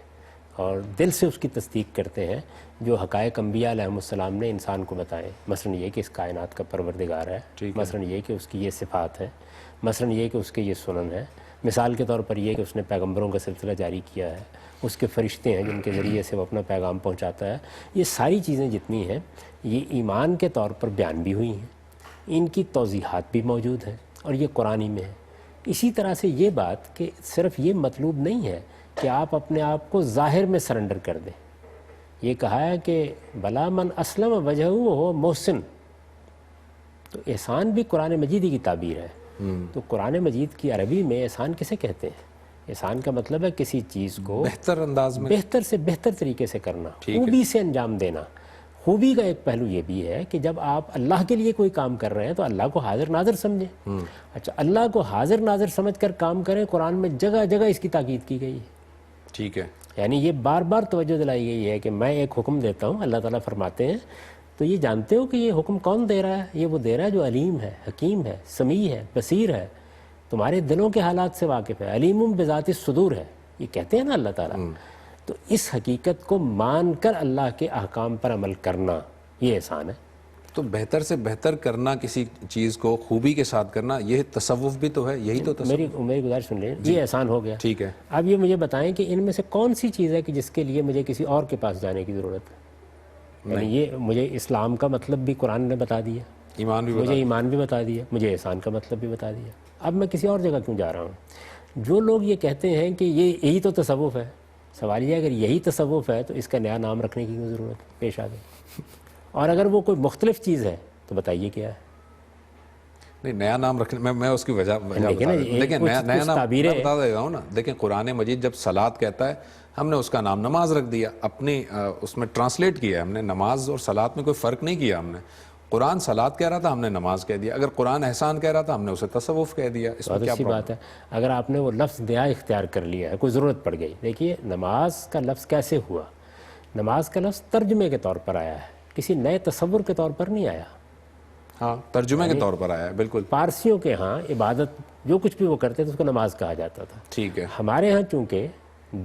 اور دل سے اس کی تصدیق کرتے ہیں جو حقائق انبیاء علیہ السلام نے انسان کو بتائے. مثلا یہ کہ اس کائنات کا پروردگار ہے، مثلا یہ کہ اس کی یہ صفات ہے، مثلا یہ کہ اس کے یہ سنن ہے. مثال کے طور پر یہ کہ اس نے پیغمبروں کا سلسلہ جاری کیا ہے، اس کے فرشتے ہیں جن کے ذریعے سے وہ اپنا پیغام پہنچاتا ہے. یہ ساری چیزیں جتنی ہیں یہ ایمان کے طور پر بیان بھی ہوئی ہیں، ان کی توضیحات بھی موجود ہیں، اور یہ قرآن ہی میں ہے. اسی طرح سے یہ بات کہ صرف یہ مطلوب نہیں ہے کہ آپ اپنے آپ کو ظاہر میں سرنڈر کر دیں. یہ کہا ہے کہ بلا من اسلم وجہہ ہو محسن، تو احسان بھی قرآن مجید کی تعبیر ہے. تو قرآن مجید کی عربی میں احسان کسے کہتے ہیں؟ احسان کا مطلب ہے کسی چیز کو بہتر انداز میں، بہتر سے بہتر طریقے سے کرنا، خوبی سے انجام دینا. خوبی کا ایک پہلو یہ بھی ہے کہ جب آپ اللہ کے لیے کوئی کام کر رہے ہیں تو اللہ کو حاضر ناظر سمجھیں. اچھا، اللہ کو حاضر ناظر سمجھ کر کام کریں، قرآن میں جگہ جگہ اس کی تاکید کی گئی ہے. ٹھیک ہے، یعنی یہ بار بار توجہ دلائی گئی ہے کہ میں ایک حکم دیتا ہوں، اللہ تعالیٰ فرماتے ہیں تو یہ جانتے ہو کہ یہ حکم کون دے رہا ہے؟ یہ وہ دے رہا ہے جو علیم ہے، حکیم ہے، سمیع ہے، بصیر ہے، تمہارے دلوں کے حالات سے واقف ہے، علیم بذات الصدور ہے. یہ کہتے ہیں نا اللہ تعالیٰ. تو اس حقیقت کو مان کر اللہ کے احکام پر عمل کرنا، یہ احسان ہے. تو بہتر سے بہتر کرنا، کسی چیز کو خوبی کے ساتھ کرنا، یہ تصوف بھی تو ہے. یہی تو تصوف. میری گزارش سن لیں، یہ احسان ہو گیا. ٹھیک ہے، اب یہ مجھے بتائیں کہ ان میں سے کون سی چیز ہے کہ جس کے لیے مجھے کسی اور کے پاس جانے کی ضرورت ہے؟ یعنی یہ مجھے اسلام کا مطلب بھی قرآن نے بتا دیا، ایمان بھی مجھے ایمان بھی بتا دیا، مجھے احسان کا مطلب بھی بتا دیا. اب میں کسی اور جگہ کیوں جا رہا ہوں؟ جو لوگ یہ کہتے ہیں کہ یہی تو تصوف ہے، سوال یہ ہے اگر یہی تصوف ہے تو اس کا نیا نام رکھنے کی ضرورت پیش آ گئی. اور اگر وہ کوئی مختلف چیز ہے تو بتائیے کیا ہے؟ نہیں، نیا نام رکھنے میں اس کی وجہ دیکھیں نا، دیکھیں نیا نام میں بتا دے گا ہوں نا. دیکھیں قرآن مجید جب صلات کہتا ہے، ہم نے اس کا نام نماز رکھ دیا، اپنی اس میں ٹرانسلیٹ کیا ہے ہم نے. نماز اور صلات میں کوئی فرق نہیں کیا ہم نے. قرآن صلات کہہ رہا تھا، ہم نے نماز کہہ دیا. اگر قرآن احسان کہہ رہا تھا، ہم نے اسے تصوف کہہ دیا. اس میں بہت کیا اچھی بات ہے. اگر آپ نے وہ لفظ دیا اختیار کر لیا ہے، کوئی ضرورت پڑ گئی. دیکھیے نماز کا لفظ کیسے ہوا؟ نماز کا لفظ ترجمے کے طور پر آیا ہے، کسی نئے تصور کے طور پر نہیں آیا. ہاں، ترجمے کے طور پر آیا ہے. بالکل پارسیوں کے ہاں عبادت جو کچھ بھی وہ کرتے تھے اس کو نماز کہا جاتا تھا. ٹھیک ہے، ہمارے ہاں چونکہ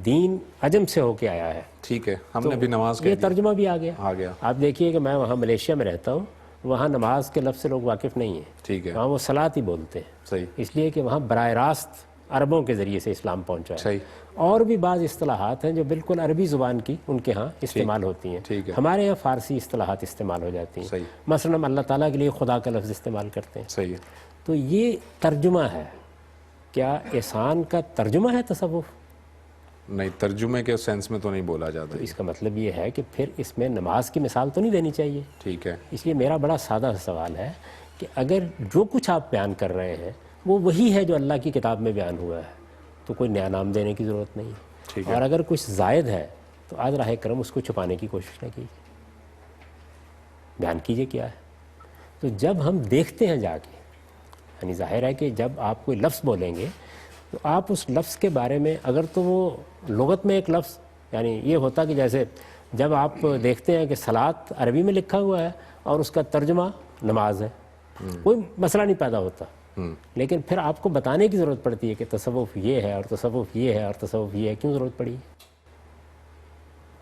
دین عجم سے ہو کے آیا ہے، ٹھیک ہے، ہم نے بھی نماز کہہ یہ دیا. ترجمہ بھی آ آ گیا. آپ دیکھیے کہ میں وہاں ملیشیا میں رہتا ہوں، وہاں نماز کے لفظ سے لوگ واقف نہیں ہیں. ٹھیک ہے، وہاں وہ صلاۃ ہی بولتے ہیں، صحیح اس لیے کہ وہاں براہ راست عربوں کے ذریعے سے اسلام پہنچا ہے. صحیح. اور بھی بعض اصطلاحات ہیں جو بالکل عربی زبان کی ان کے ہاں استعمال ہوتی ہیں. ٹھیک ہے، ہمارے یہاں فارسی اصطلاحات استعمال ہو جاتی ہیں. صحیح مثلا ہم اللہ تعالیٰ کے لیے خدا کا لفظ استعمال کرتے ہیں. صحیح ہے. تو یہ ترجمہ ہے. کیا احسان کا ترجمہ ہے تصوف؟ نہیں، ترجمے کے سینس میں تو نہیں بولا جاتا. اس کا مطلب یہ ہے کہ پھر اس میں نماز کی مثال تو نہیں دینی چاہیے. ٹھیک ہے، اس لیے میرا بڑا سادہ سوال ہے کہ اگر جو کچھ آپ بیان کر رہے ہیں وہ وہی ہے جو اللہ کی کتاب میں بیان ہوا ہے تو کوئی نیا نام دینے کی ضرورت نہیں ہے، اور اگر کچھ زائد ہے تو آج راہ کرم اس کو چھپانے کی کوشش نہ کیجیے، بیان کیجیے کیا ہے۔ تو جب ہم دیکھتے ہیں جا کے، یعنی ظاہر ہے کہ جب آپ کوئی لفظ بولیں گے تو آپ اس لفظ کے بارے میں، اگر تو وہ لغت میں ایک لفظ، یعنی یہ ہوتا کہ جیسے جب آپ دیکھتے ہیں کہ صلاۃ عربی میں لکھا ہوا ہے اور اس کا ترجمہ نماز ہے، کوئی مسئلہ نہیں پیدا ہوتا، لیکن پھر آپ کو بتانے کی ضرورت پڑتی ہے کہ تصوف یہ ہے اور تصوف یہ ہے اور تصوف یہ ہے، کیوں ضرورت پڑی ہے؟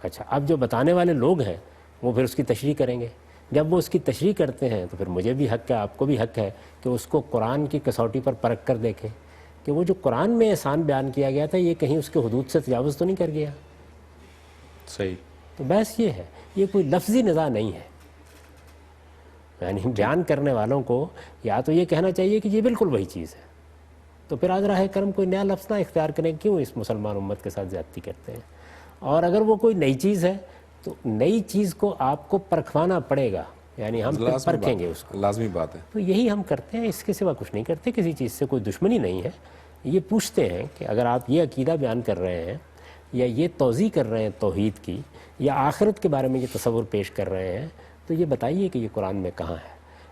اچھا، اب جو بتانے والے لوگ ہیں وہ پھر اس کی تشریح کریں گے، جب وہ اس کی تشریح کرتے ہیں تو پھر مجھے بھی حق ہے، آپ کو بھی حق ہے کہ اس کو قرآن کی کسوٹی پر پرکھ کر دیکھیں کہ وہ جو قرآن میں احسان بیان کیا گیا تھا یہ کہیں اس کے حدود سے تجاوز تو نہیں کر گیا۔ صحیح۔ تو بحث یہ ہے، یہ کوئی لفظی نزاع نہیں ہے، یعنی بیان کرنے والوں کو یا تو یہ کہنا چاہیے کہ یہ بالکل وہی چیز ہے، تو پھر آج راہ کرم کوئی نیا لفظ نہ اختیار کریں، کیوں اس مسلمان امت کے ساتھ زیادتی کرتے ہیں؟ اور اگر وہ کوئی نئی چیز ہے تو نئی چیز کو آپ کو پرکھوانا پڑے گا، یعنی ہم پھر پرکھیں گے اس کو، لازمی بات ہے۔ تو یہی ہم کرتے ہیں، اس کے سوا کچھ نہیں کرتے، کسی چیز سے کوئی دشمنی نہیں ہے۔ یہ پوچھتے ہیں کہ اگر آپ یہ عقیدہ بیان کر رہے ہیں یا یہ توضیح کر رہے ہیں توحید کی، یا آخرت کے بارے میں یہ تصور پیش کر رہے ہیں، تو یہ بتائیے کہ یہ قرآن میں کہاں ہے؟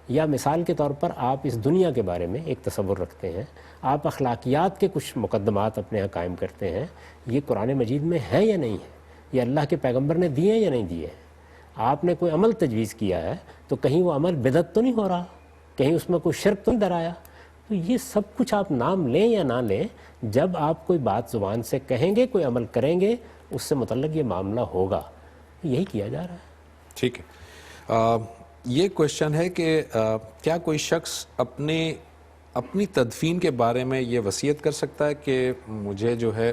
یا مثال کے طور پر آپ اس دنیا کے بارے میں ایک تصور رکھتے ہیں، آپ اخلاقیات کے کچھ مقدمات اپنے یہاں قائم کرتے ہیں، یہ قرآن مجید میں ہے یا نہیں ہے؟ یہ اللہ کے پیغمبر نے دیے یا نہیں دیے؟ آپ نے کوئی عمل تجویز کیا ہے تو کہیں وہ عمل بدعت تو نہیں ہو رہا، کہیں اس میں کوئی شرک تو نہیں درایا؟ تو یہ سب کچھ آپ نام لیں یا نہ لیں، جب آپ کوئی بات زبان سے کہیں گے، کوئی عمل کریں گے، اس سے متعلق یہ معاملہ ہوگا، یہی کیا جا رہا ہے۔ ٹھیک ہے۔ یہ کوشچن ہے کہ کیا کوئی شخص اپنی تدفین کے بارے میں یہ وصیت کر سکتا ہے کہ مجھے جو ہے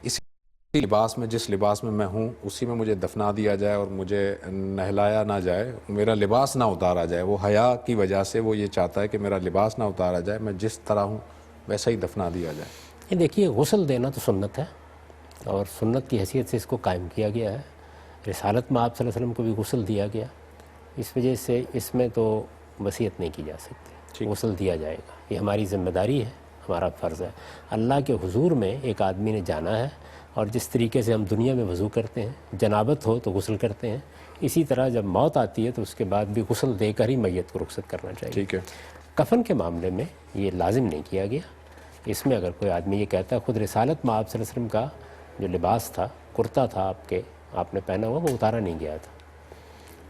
اسی لباس میں، جس لباس میں میں ہوں اسی میں مجھے دفنا دیا جائے اور مجھے نہلایا نہ جائے، میرا لباس نہ اتارا جائے؟ وہ حیا کی وجہ سے وہ یہ چاہتا ہے کہ میرا لباس نہ اتارا جائے، میں جس طرح ہوں ویسا ہی دفنا دیا جائے۔ یہ دیکھیے، غسل دینا تو سنت ہے اور سنت کی حیثیت سے اس کو قائم کیا گیا ہے، رسالت میں آپ صلی اللہ علیہ وسلم کو بھی غسل دیا گیا، اس وجہ سے اس میں تو وصیت نہیں کی جا سکتی، غسل دیا جائے گا، یہ ہماری ذمہ داری ہے، ہمارا فرض ہے۔ اللہ کے حضور میں ایک آدمی نے جانا ہے، اور جس طریقے سے ہم دنیا میں وضو کرتے ہیں، جنابت ہو تو غسل کرتے ہیں، اسی طرح جب موت آتی ہے تو اس کے بعد بھی غسل دے کر ہی میت کو رخصت کرنا چاہیے۔ ٹھیک ہے۔ کفن کے معاملے میں یہ لازم نہیں کیا گیا، اس میں اگر کوئی آدمی یہ کہتا ہے، خود رسالت میں آپ صلی اللہ علیہ وسلم کا جو لباس تھا، کرتا تھا آپ نے پہنا ہوا، وہ اتارا نہیں گیا تھا،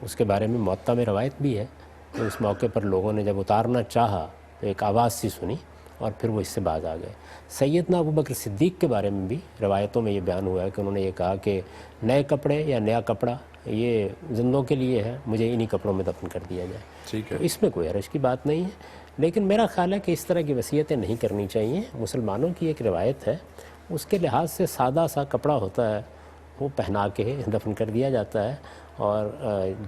اس کے بارے میں موطا میں روایت بھی ہے کہ اس موقع پر لوگوں نے جب اتارنا چاہا تو ایک آواز سی سنی اور پھر وہ اس سے باز آ گئے۔ سیدنا ابو بکر صدیق کے بارے میں بھی روایتوں میں یہ بیان ہوا ہے کہ انہوں نے یہ کہا کہ نئے کپڑے یا نیا کپڑا یہ زندوں کے لیے ہے، مجھے انہی کپڑوں میں دفن کر دیا جائے۔ ٹھیک ہے۔ تو اس میں کوئی حرج کی بات نہیں ہے، لیکن میرا خیال ہے کہ اس طرح کی وصیتیں نہیں کرنی چاہیے۔ مسلمانوں کی ایک روایت ہے، اس کے لحاظ سے سادہ سا کپڑا ہوتا ہے، وہ پہنا کے دفن کر دیا جاتا ہے، اور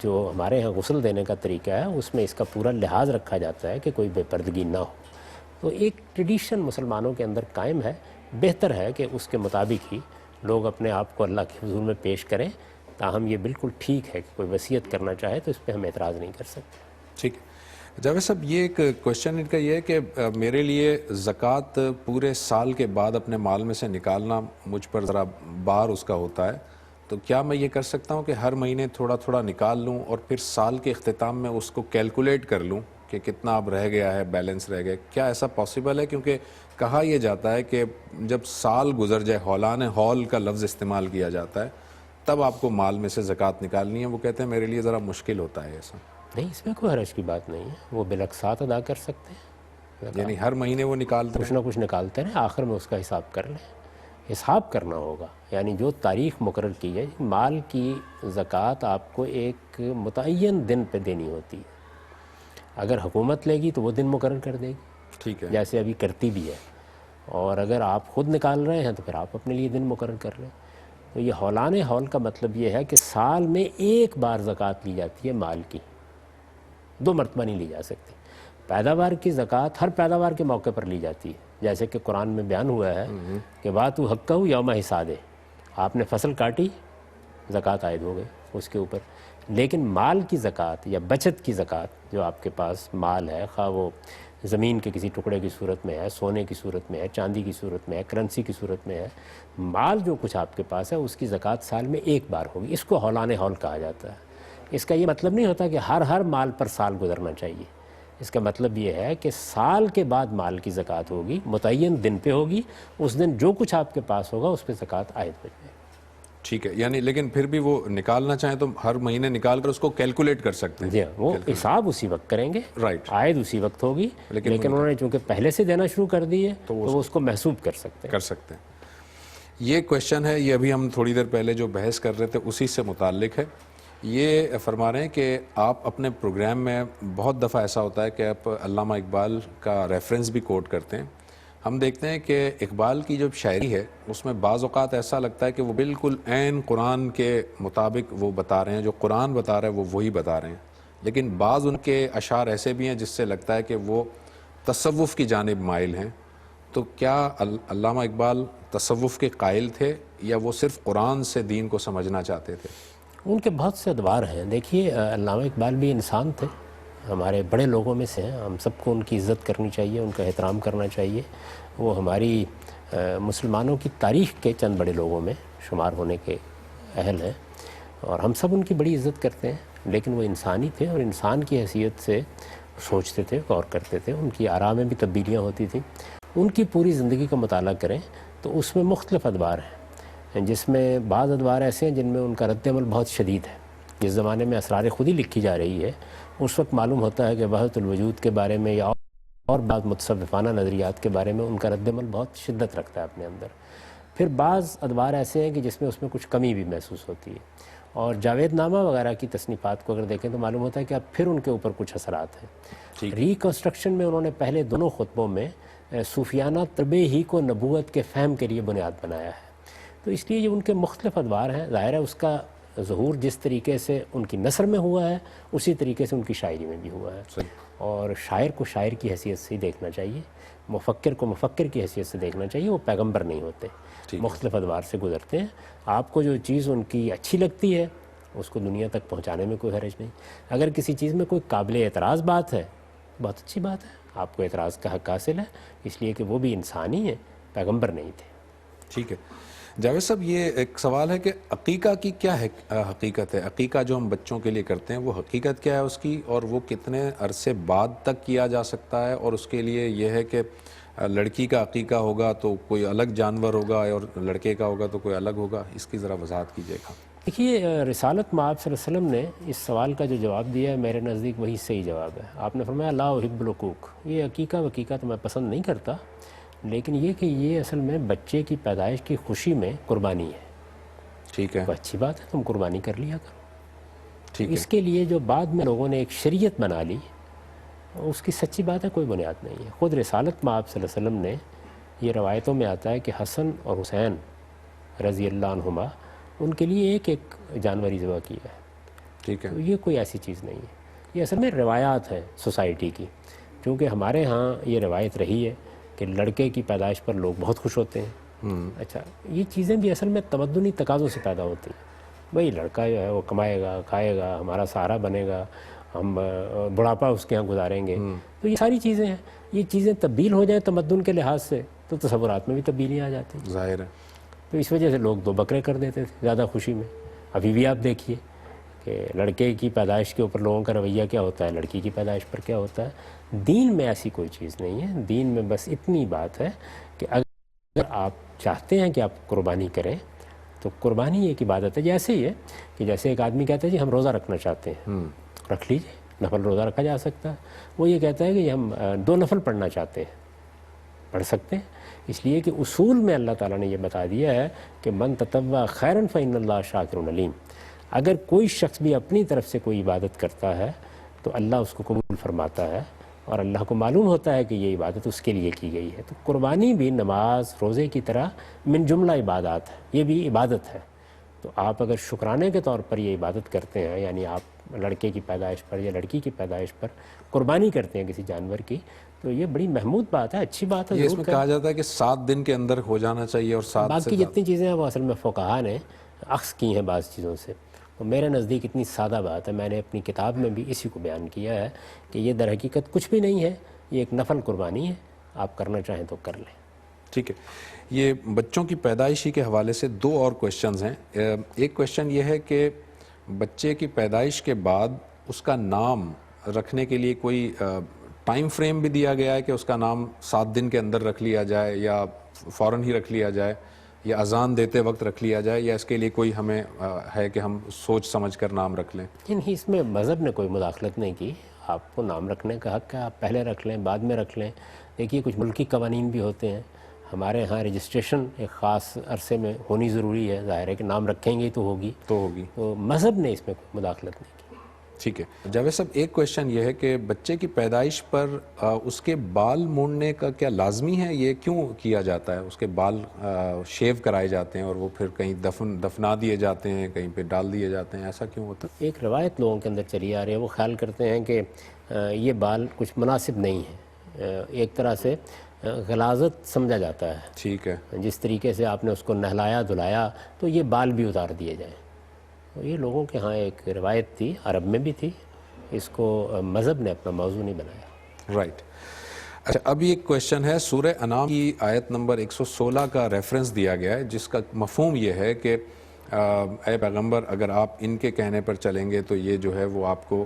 جو ہمارے ہاں غسل دینے کا طریقہ ہے اس میں اس کا پورا لحاظ رکھا جاتا ہے کہ کوئی بے پردگی نہ ہو۔ تو ایک ٹریڈیشن مسلمانوں کے اندر قائم ہے، بہتر ہے کہ اس کے مطابق ہی لوگ اپنے آپ کو اللہ کے حضور میں پیش کریں، تاہم یہ بالکل ٹھیک ہے کہ کوئی وصیت کرنا چاہے تو اس پہ ہم اعتراض نہیں کر سکتے۔ ٹھیک ہے۔ جاوید صاحب، یہ ایک کوشچن ان کا یہ ہے کہ میرے لیے زکوٰۃ پورے سال کے بعد اپنے مال میں سے نکالنا مجھ پر ذرا بار اس کا ہوتا ہے، تو کیا میں یہ کر سکتا ہوں کہ ہر مہینے تھوڑا تھوڑا نکال لوں اور پھر سال کے اختتام میں اس کو کیلکولیٹ کر لوں کہ کتنا اب رہ گیا ہے، بیلنس رہ گیا؟ کیا ایسا پاسبل ہے؟ کیونکہ کہا یہ جاتا ہے کہ جب سال گزر جائے، ہولان ہول کا لفظ استعمال کیا جاتا ہے، تب آپ کو مال میں سے زکوٰۃ نکالنی ہے۔ وہ کہتے ہیں میرے لیے ذرا مشکل ہوتا ہے ایسا۔ نہیں، اس میں کوئی حرج کی بات نہیں ہے، وہ بالاقساط ادا کر سکتے ہیں، یعنی ہر مہینے وہ نکالتے کچھ نہ کچھ نکالتے رہیں، آخر میں اس کا حساب کر لیں۔ حساب کرنا ہوگا، یعنی جو تاریخ مقرر کی ہے، مال کی زکوٰۃ آپ کو ایک متعین دن پہ دینی ہوتی ہے، اگر حکومت لے گی تو وہ دن مقرر کر دے گی، ٹھیک ہے، جیسے ابھی کرتی بھی ہے، اور اگر آپ خود نکال رہے ہیں تو پھر آپ اپنے لیے دن مقرر کر لیں۔ تو یہ ہولان ہول کا مطلب یہ ہے کہ سال میں ایک بار زکوٰۃ لی جاتی ہے مال کی، 2 مرتبہ نہیں لی جا سکتی۔ پیداوار کی زکوٰۃ ہر پیداوار کے موقع پر لی جاتی ہے، جیسے کہ قرآن میں بیان ہوا ہے کہ وَآتُوا حَقَّهُ یوم حصادہ، آپ نے فصل کاٹی، زکوٰۃ عائد ہو گئی اس کے اوپر۔ لیکن مال کی زکوٰۃ یا بچت کی زکوٰۃ جو آپ کے پاس مال ہے، خواہ وہ زمین کے کسی ٹکڑے کی صورت میں ہے، سونے کی صورت میں ہے، چاندی کی صورت میں ہے، کرنسی کی صورت میں ہے، مال جو کچھ آپ کے پاس ہے اس کی زکوٰۃ سال میں ایک بار ہوگی. اس کو ہولان ہول کہا جاتا ہے. اس کا یہ مطلب نہیں ہوتا کہ ہر مال پر سال گزرنا چاہیے. اس کا مطلب یہ ہے کہ سال کے بعد مال کی زکوٰۃ ہوگی، متعین دن پہ ہوگی، اس دن جو کچھ آپ کے پاس ہوگا اس پہ زکوٰۃ عائد ہو جائے. ٹھیک ہے، یعنی لیکن پھر بھی وہ نکالنا چاہیں تو ہر مہینے نکال کر اس کو کیلکولیٹ کر سکتے ہیں. جی ہاں، وہ حساب اسی وقت کریں گے، رائٹ. عائد اسی وقت ہوگی، لیکن انہوں نے چونکہ پہلے سے دینا شروع کر دی ہے تو وہ اس کو محسوب کر سکتے ہیں. یہ کویشچن ہے، یہ ابھی ہم تھوڑی دیر پہلے جو بحث کر رہے تھے اسی سے متعلق ہے. یہ فرما رہے ہیں کہ آپ اپنے پروگرام میں بہت دفعہ ایسا ہوتا ہے کہ آپ علامہ اقبال کا ریفرنس بھی کوٹ کرتے ہیں. ہم دیکھتے ہیں کہ اقبال کی جو شاعری ہے اس میں بعض اوقات ایسا لگتا ہے کہ وہ بالکل عین قرآن کے مطابق وہ بتا رہے ہیں، جو قرآن بتا رہا ہے وہ وہی بتا رہے ہیں. لیکن بعض ان کے اشعار ایسے بھی ہیں جس سے لگتا ہے کہ وہ تصوف کی جانب مائل ہیں. تو کیا علامہ اقبال تصوف کے قائل تھے یا وہ صرف قرآن سے دین کو سمجھنا چاہتے تھے؟ ان کے بہت سے ادوار ہیں. دیکھیے علامہ اقبال بھی انسان تھے، ہمارے بڑے لوگوں میں سے ہیں. ہم سب کو ان کی عزت کرنی چاہیے، ان کا احترام کرنا چاہیے. وہ ہماری مسلمانوں کی تاریخ کے چند بڑے لوگوں میں شمار ہونے کے اہل ہیں اور ہم سب ان کی بڑی عزت کرتے ہیں. لیکن وہ انسانی تھے اور انسان کی حیثیت سے سوچتے تھے، غور کرتے تھے. ان کی آراء میں بھی تبدیلیاں ہوتی تھیں. ان کی پوری زندگی کا مطالعہ کریں تو اس میں مختلف ادوار ہیں، جس میں بعض ادوار ایسے ہیں جن میں ان کا رد عمل بہت شدید ہے. جس زمانے میں اسرار خودی لکھی جا رہی ہے اس وقت معلوم ہوتا ہے کہ وحدت الوجود کے بارے میں یا اور بعض متصوفانہ نظریات کے بارے میں ان کا رد عمل بہت شدت رکھتا ہے اپنے اندر. پھر بعض ادوار ایسے ہیں کہ جس میں اس میں کچھ کمی بھی محسوس ہوتی ہے. اور جاوید نامہ وغیرہ کی تصنیفات کو اگر دیکھیں تو معلوم ہوتا ہے کہ اب پھر ان کے اوپر کچھ اثرات ہیں. ریکنسٹرکشن میں انہوں نے پہلے دونوں خطبوں میں صوفیانہ طبع ہی کو نبوت کے فہم کے لیے بنیاد بنایا ہے. تو اس لیے یہ ان کے مختلف ادوار ہیں. ظاہر ہے اس کا ظہور جس طریقے سے ان کی نثر میں ہوا ہے اسی طریقے سے ان کی شاعری میں بھی ہوا ہے. اور شاعر کو شاعر کی حیثیت سے ہی دیکھنا چاہیے، مفکر کو مفکر کی حیثیت سے دیکھنا چاہیے. وہ پیغمبر نہیں ہوتے، مختلف ادوار سے گزرتے ہیں. آپ کو جو چیز ان کی اچھی لگتی ہے اس کو دنیا تک پہنچانے میں کوئی حرج نہیں. اگر کسی چیز میں کوئی قابل اعتراض بات ہے بہت اچھی بات ہے، آپ کو اعتراض کا حق حاصل ہے، اس لیے کہ وہ بھی انسان ہی ہیں، پیغمبر نہیں تھے. ٹھیک ہے جاوید صاحب، یہ ایک سوال ہے کہ عقیقہ کی کیا حقیقت ہے؟ عقیقہ جو ہم بچوں کے لیے کرتے ہیں وہ حقیقت کیا ہے اس کی، اور وہ کتنے عرصے بعد تک کیا جا سکتا ہے؟ اور اس کے لیے یہ ہے کہ لڑکی کا عقیقہ ہوگا تو کوئی الگ جانور ہوگا اور لڑکے کا ہوگا تو کوئی الگ ہوگا. اس کی ذرا وضاحت کیجیے گا. دیکھیے رسالت مآب صلی اللہ علیہ وسلم نے اس سوال کا جو جواب دیا ہے میرے نزدیک وہی صحیح جواب ہے. آپ نے فرمایا لا احب العقوق. یہ عقیقہ تو میں پسند نہیں کرتا، لیکن یہ کہ یہ اصل میں بچے کی پیدائش کی خوشی میں قربانی ہے. ٹھیک ہے، تو اچھی بات ہے، تم قربانی کر لیا کرو. ٹھیک ہے. اس کے لیے جو بعد میں لوگوں نے ایک شریعت بنا لی اس کی سچی بات ہے کوئی بنیاد نہیں ہے. خود رسالت مآب صلی اللہ علیہ وسلم نے، یہ روایتوں میں آتا ہے کہ حسن اور حسین رضی اللہ عنہما ان کے لیے ایک ایک جانوری ذبح کیا ہے. ٹھیک ہے. تو یہ کوئی ایسی چیز نہیں ہے، یہ اصل میں روایات ہیں سوسائٹی کی. کیونکہ ہمارے ہاں یہ روایت رہی ہے کہ لڑکے کی پیدائش پر لوگ بہت خوش ہوتے ہیں. اچھا، یہ چیزیں بھی اصل میں تمدنی تقاضوں سے پیدا ہوتی ہیں. بھئی لڑکا جو ہے وہ کمائے گا، کھائے گا، ہمارا سہارا بنے گا، ہم بڑھاپا اس کے ہاں گزاریں گے. تو یہ ساری چیزیں ہیں. یہ چیزیں تبدیل ہو جائیں تمدن کے لحاظ سے تو تصورات میں بھی تبدیلیاں آ جاتی ہیں. ظاہر ہے. تو اس وجہ سے لوگ 2 بکرے کر دیتے تھے زیادہ خوشی میں. ابھی بھی آپ دیکھیے کہ لڑکے کی پیدائش کے اوپر لوگوں کا رویہ کیا ہوتا ہے، لڑکی کی پیدائش پر کیا ہوتا ہے. دین میں ایسی کوئی چیز نہیں ہے. دین میں بس اتنی بات ہے کہ اگر آپ چاہتے ہیں کہ آپ قربانی کریں تو قربانی ایک عبادت ہے. جیسے ہی ہے کہ جیسے ایک آدمی کہتا ہے جی ہم روزہ رکھنا چاہتے ہیں، رکھ لیجئے، نفل روزہ رکھا جا سکتا ہے. وہ یہ کہتا ہے کہ ہم 2 نفل پڑھنا چاہتے ہیں، پڑھ سکتے ہیں. اس لیے کہ اصول میں اللہ تعالیٰ نے یہ بتا دیا ہے کہ من تطوع خیرا فإن اللہ شاکر علیم. اگر کوئی شخص بھی اپنی طرف سے کوئی عبادت کرتا ہے تو اللہ اس کو قبول فرماتا ہے اور اللہ کو معلوم ہوتا ہے کہ یہ عبادت اس کے لیے کی گئی ہے. تو قربانی بھی نماز روزے کی طرح من جملہ عبادات ہے، یہ بھی عبادت ہے. تو آپ اگر شکرانے کے طور پر یہ عبادت کرتے ہیں، یعنی آپ لڑکے کی پیدائش پر یا لڑکی کی پیدائش پر قربانی کرتے ہیں کسی جانور کی، تو یہ بڑی محمود بات ہے، اچھی بات ہے. یہ اس میں کہا جاتا ہے کہ 7 دن کے اندر ہو جانا چاہیے اور 7 باقی جتنی چیزیں ہیں وہ اصل میں فقہا نے اخذ کی ہیں بعض چیزوں سے. تو میرے نزدیک اتنی سادہ بات ہے، میں نے اپنی کتاب میں بھی اسی کو بیان کیا ہے کہ یہ در حقیقت کچھ بھی نہیں ہے، یہ ایک نفل قربانی ہے، آپ کرنا چاہیں تو کر لیں۔ ٹھیک ہے، یہ بچوں کی پیدائشی کے حوالے سے دو اور کویشچنز ہیں۔ ایک کویشچن یہ ہے کہ بچے کی پیدائش کے بعد اس کا نام رکھنے کے لیے کوئی ٹائم فریم بھی دیا گیا ہے کہ اس کا نام 7 دن کے اندر رکھ لیا جائے یا فوراً ہی رکھ لیا جائے یا اذان دیتے وقت رکھ لیا جائے، یا اس کے لیے کوئی ہمیں ہے کہ ہم سوچ سمجھ کر نام رکھ لیں؟ نہیں، اس میں مذہب نے کوئی مداخلت نہیں کی، آپ کو نام رکھنے کا حق ہے، آپ پہلے رکھ لیں بعد میں رکھ لیں۔ دیکھیے کچھ ملکی قوانین بھی ہوتے ہیں، ہمارے ہاں رجسٹریشن ایک خاص عرصے میں ہونی ضروری ہے، ظاہر ہے کہ نام رکھیں گے تو ہوگی، تو مذہب نے اس میں کوئی مداخلت نہیں کی۔ ٹھیک ہے جاوید صاحب، ایک کویشچن یہ ہے کہ بچے کی پیدائش پر اس کے بال مونڈنے کا کیا لازمی ہے؟ یہ کیوں کیا جاتا ہے؟ اس کے بال شیو کرائے جاتے ہیں اور وہ پھر کہیں دفنا دیے جاتے ہیں، کہیں پہ ڈال دیے جاتے ہیں، ایسا کیوں ہوتا ہے؟ ایک روایت لوگوں کے اندر چلی آ رہی ہے، وہ خیال کرتے ہیں کہ یہ بال کچھ مناسب نہیں ہے، ایک طرح سے غلاظت سمجھا جاتا ہے۔ ٹھیک ہے، جس طریقے سے آپ نے اس کو نہلایا دھلایا تو یہ بال بھی اتار دیے جائیں، یہ لوگوں کے ہاں ایک روایت تھی، عرب میں بھی تھی، اس کو مذہب نے اپنا موضوع نہیں بنایا۔ رائٹ۔ اچھا، اب یہ کویشچن ہے، سورہ انعام کی آیت نمبر 116 کا ریفرنس دیا گیا ہے، جس کا مفہوم یہ ہے کہ اے پیغمبر اگر آپ ان کے کہنے پر چلیں گے تو یہ جو ہے وہ آپ کو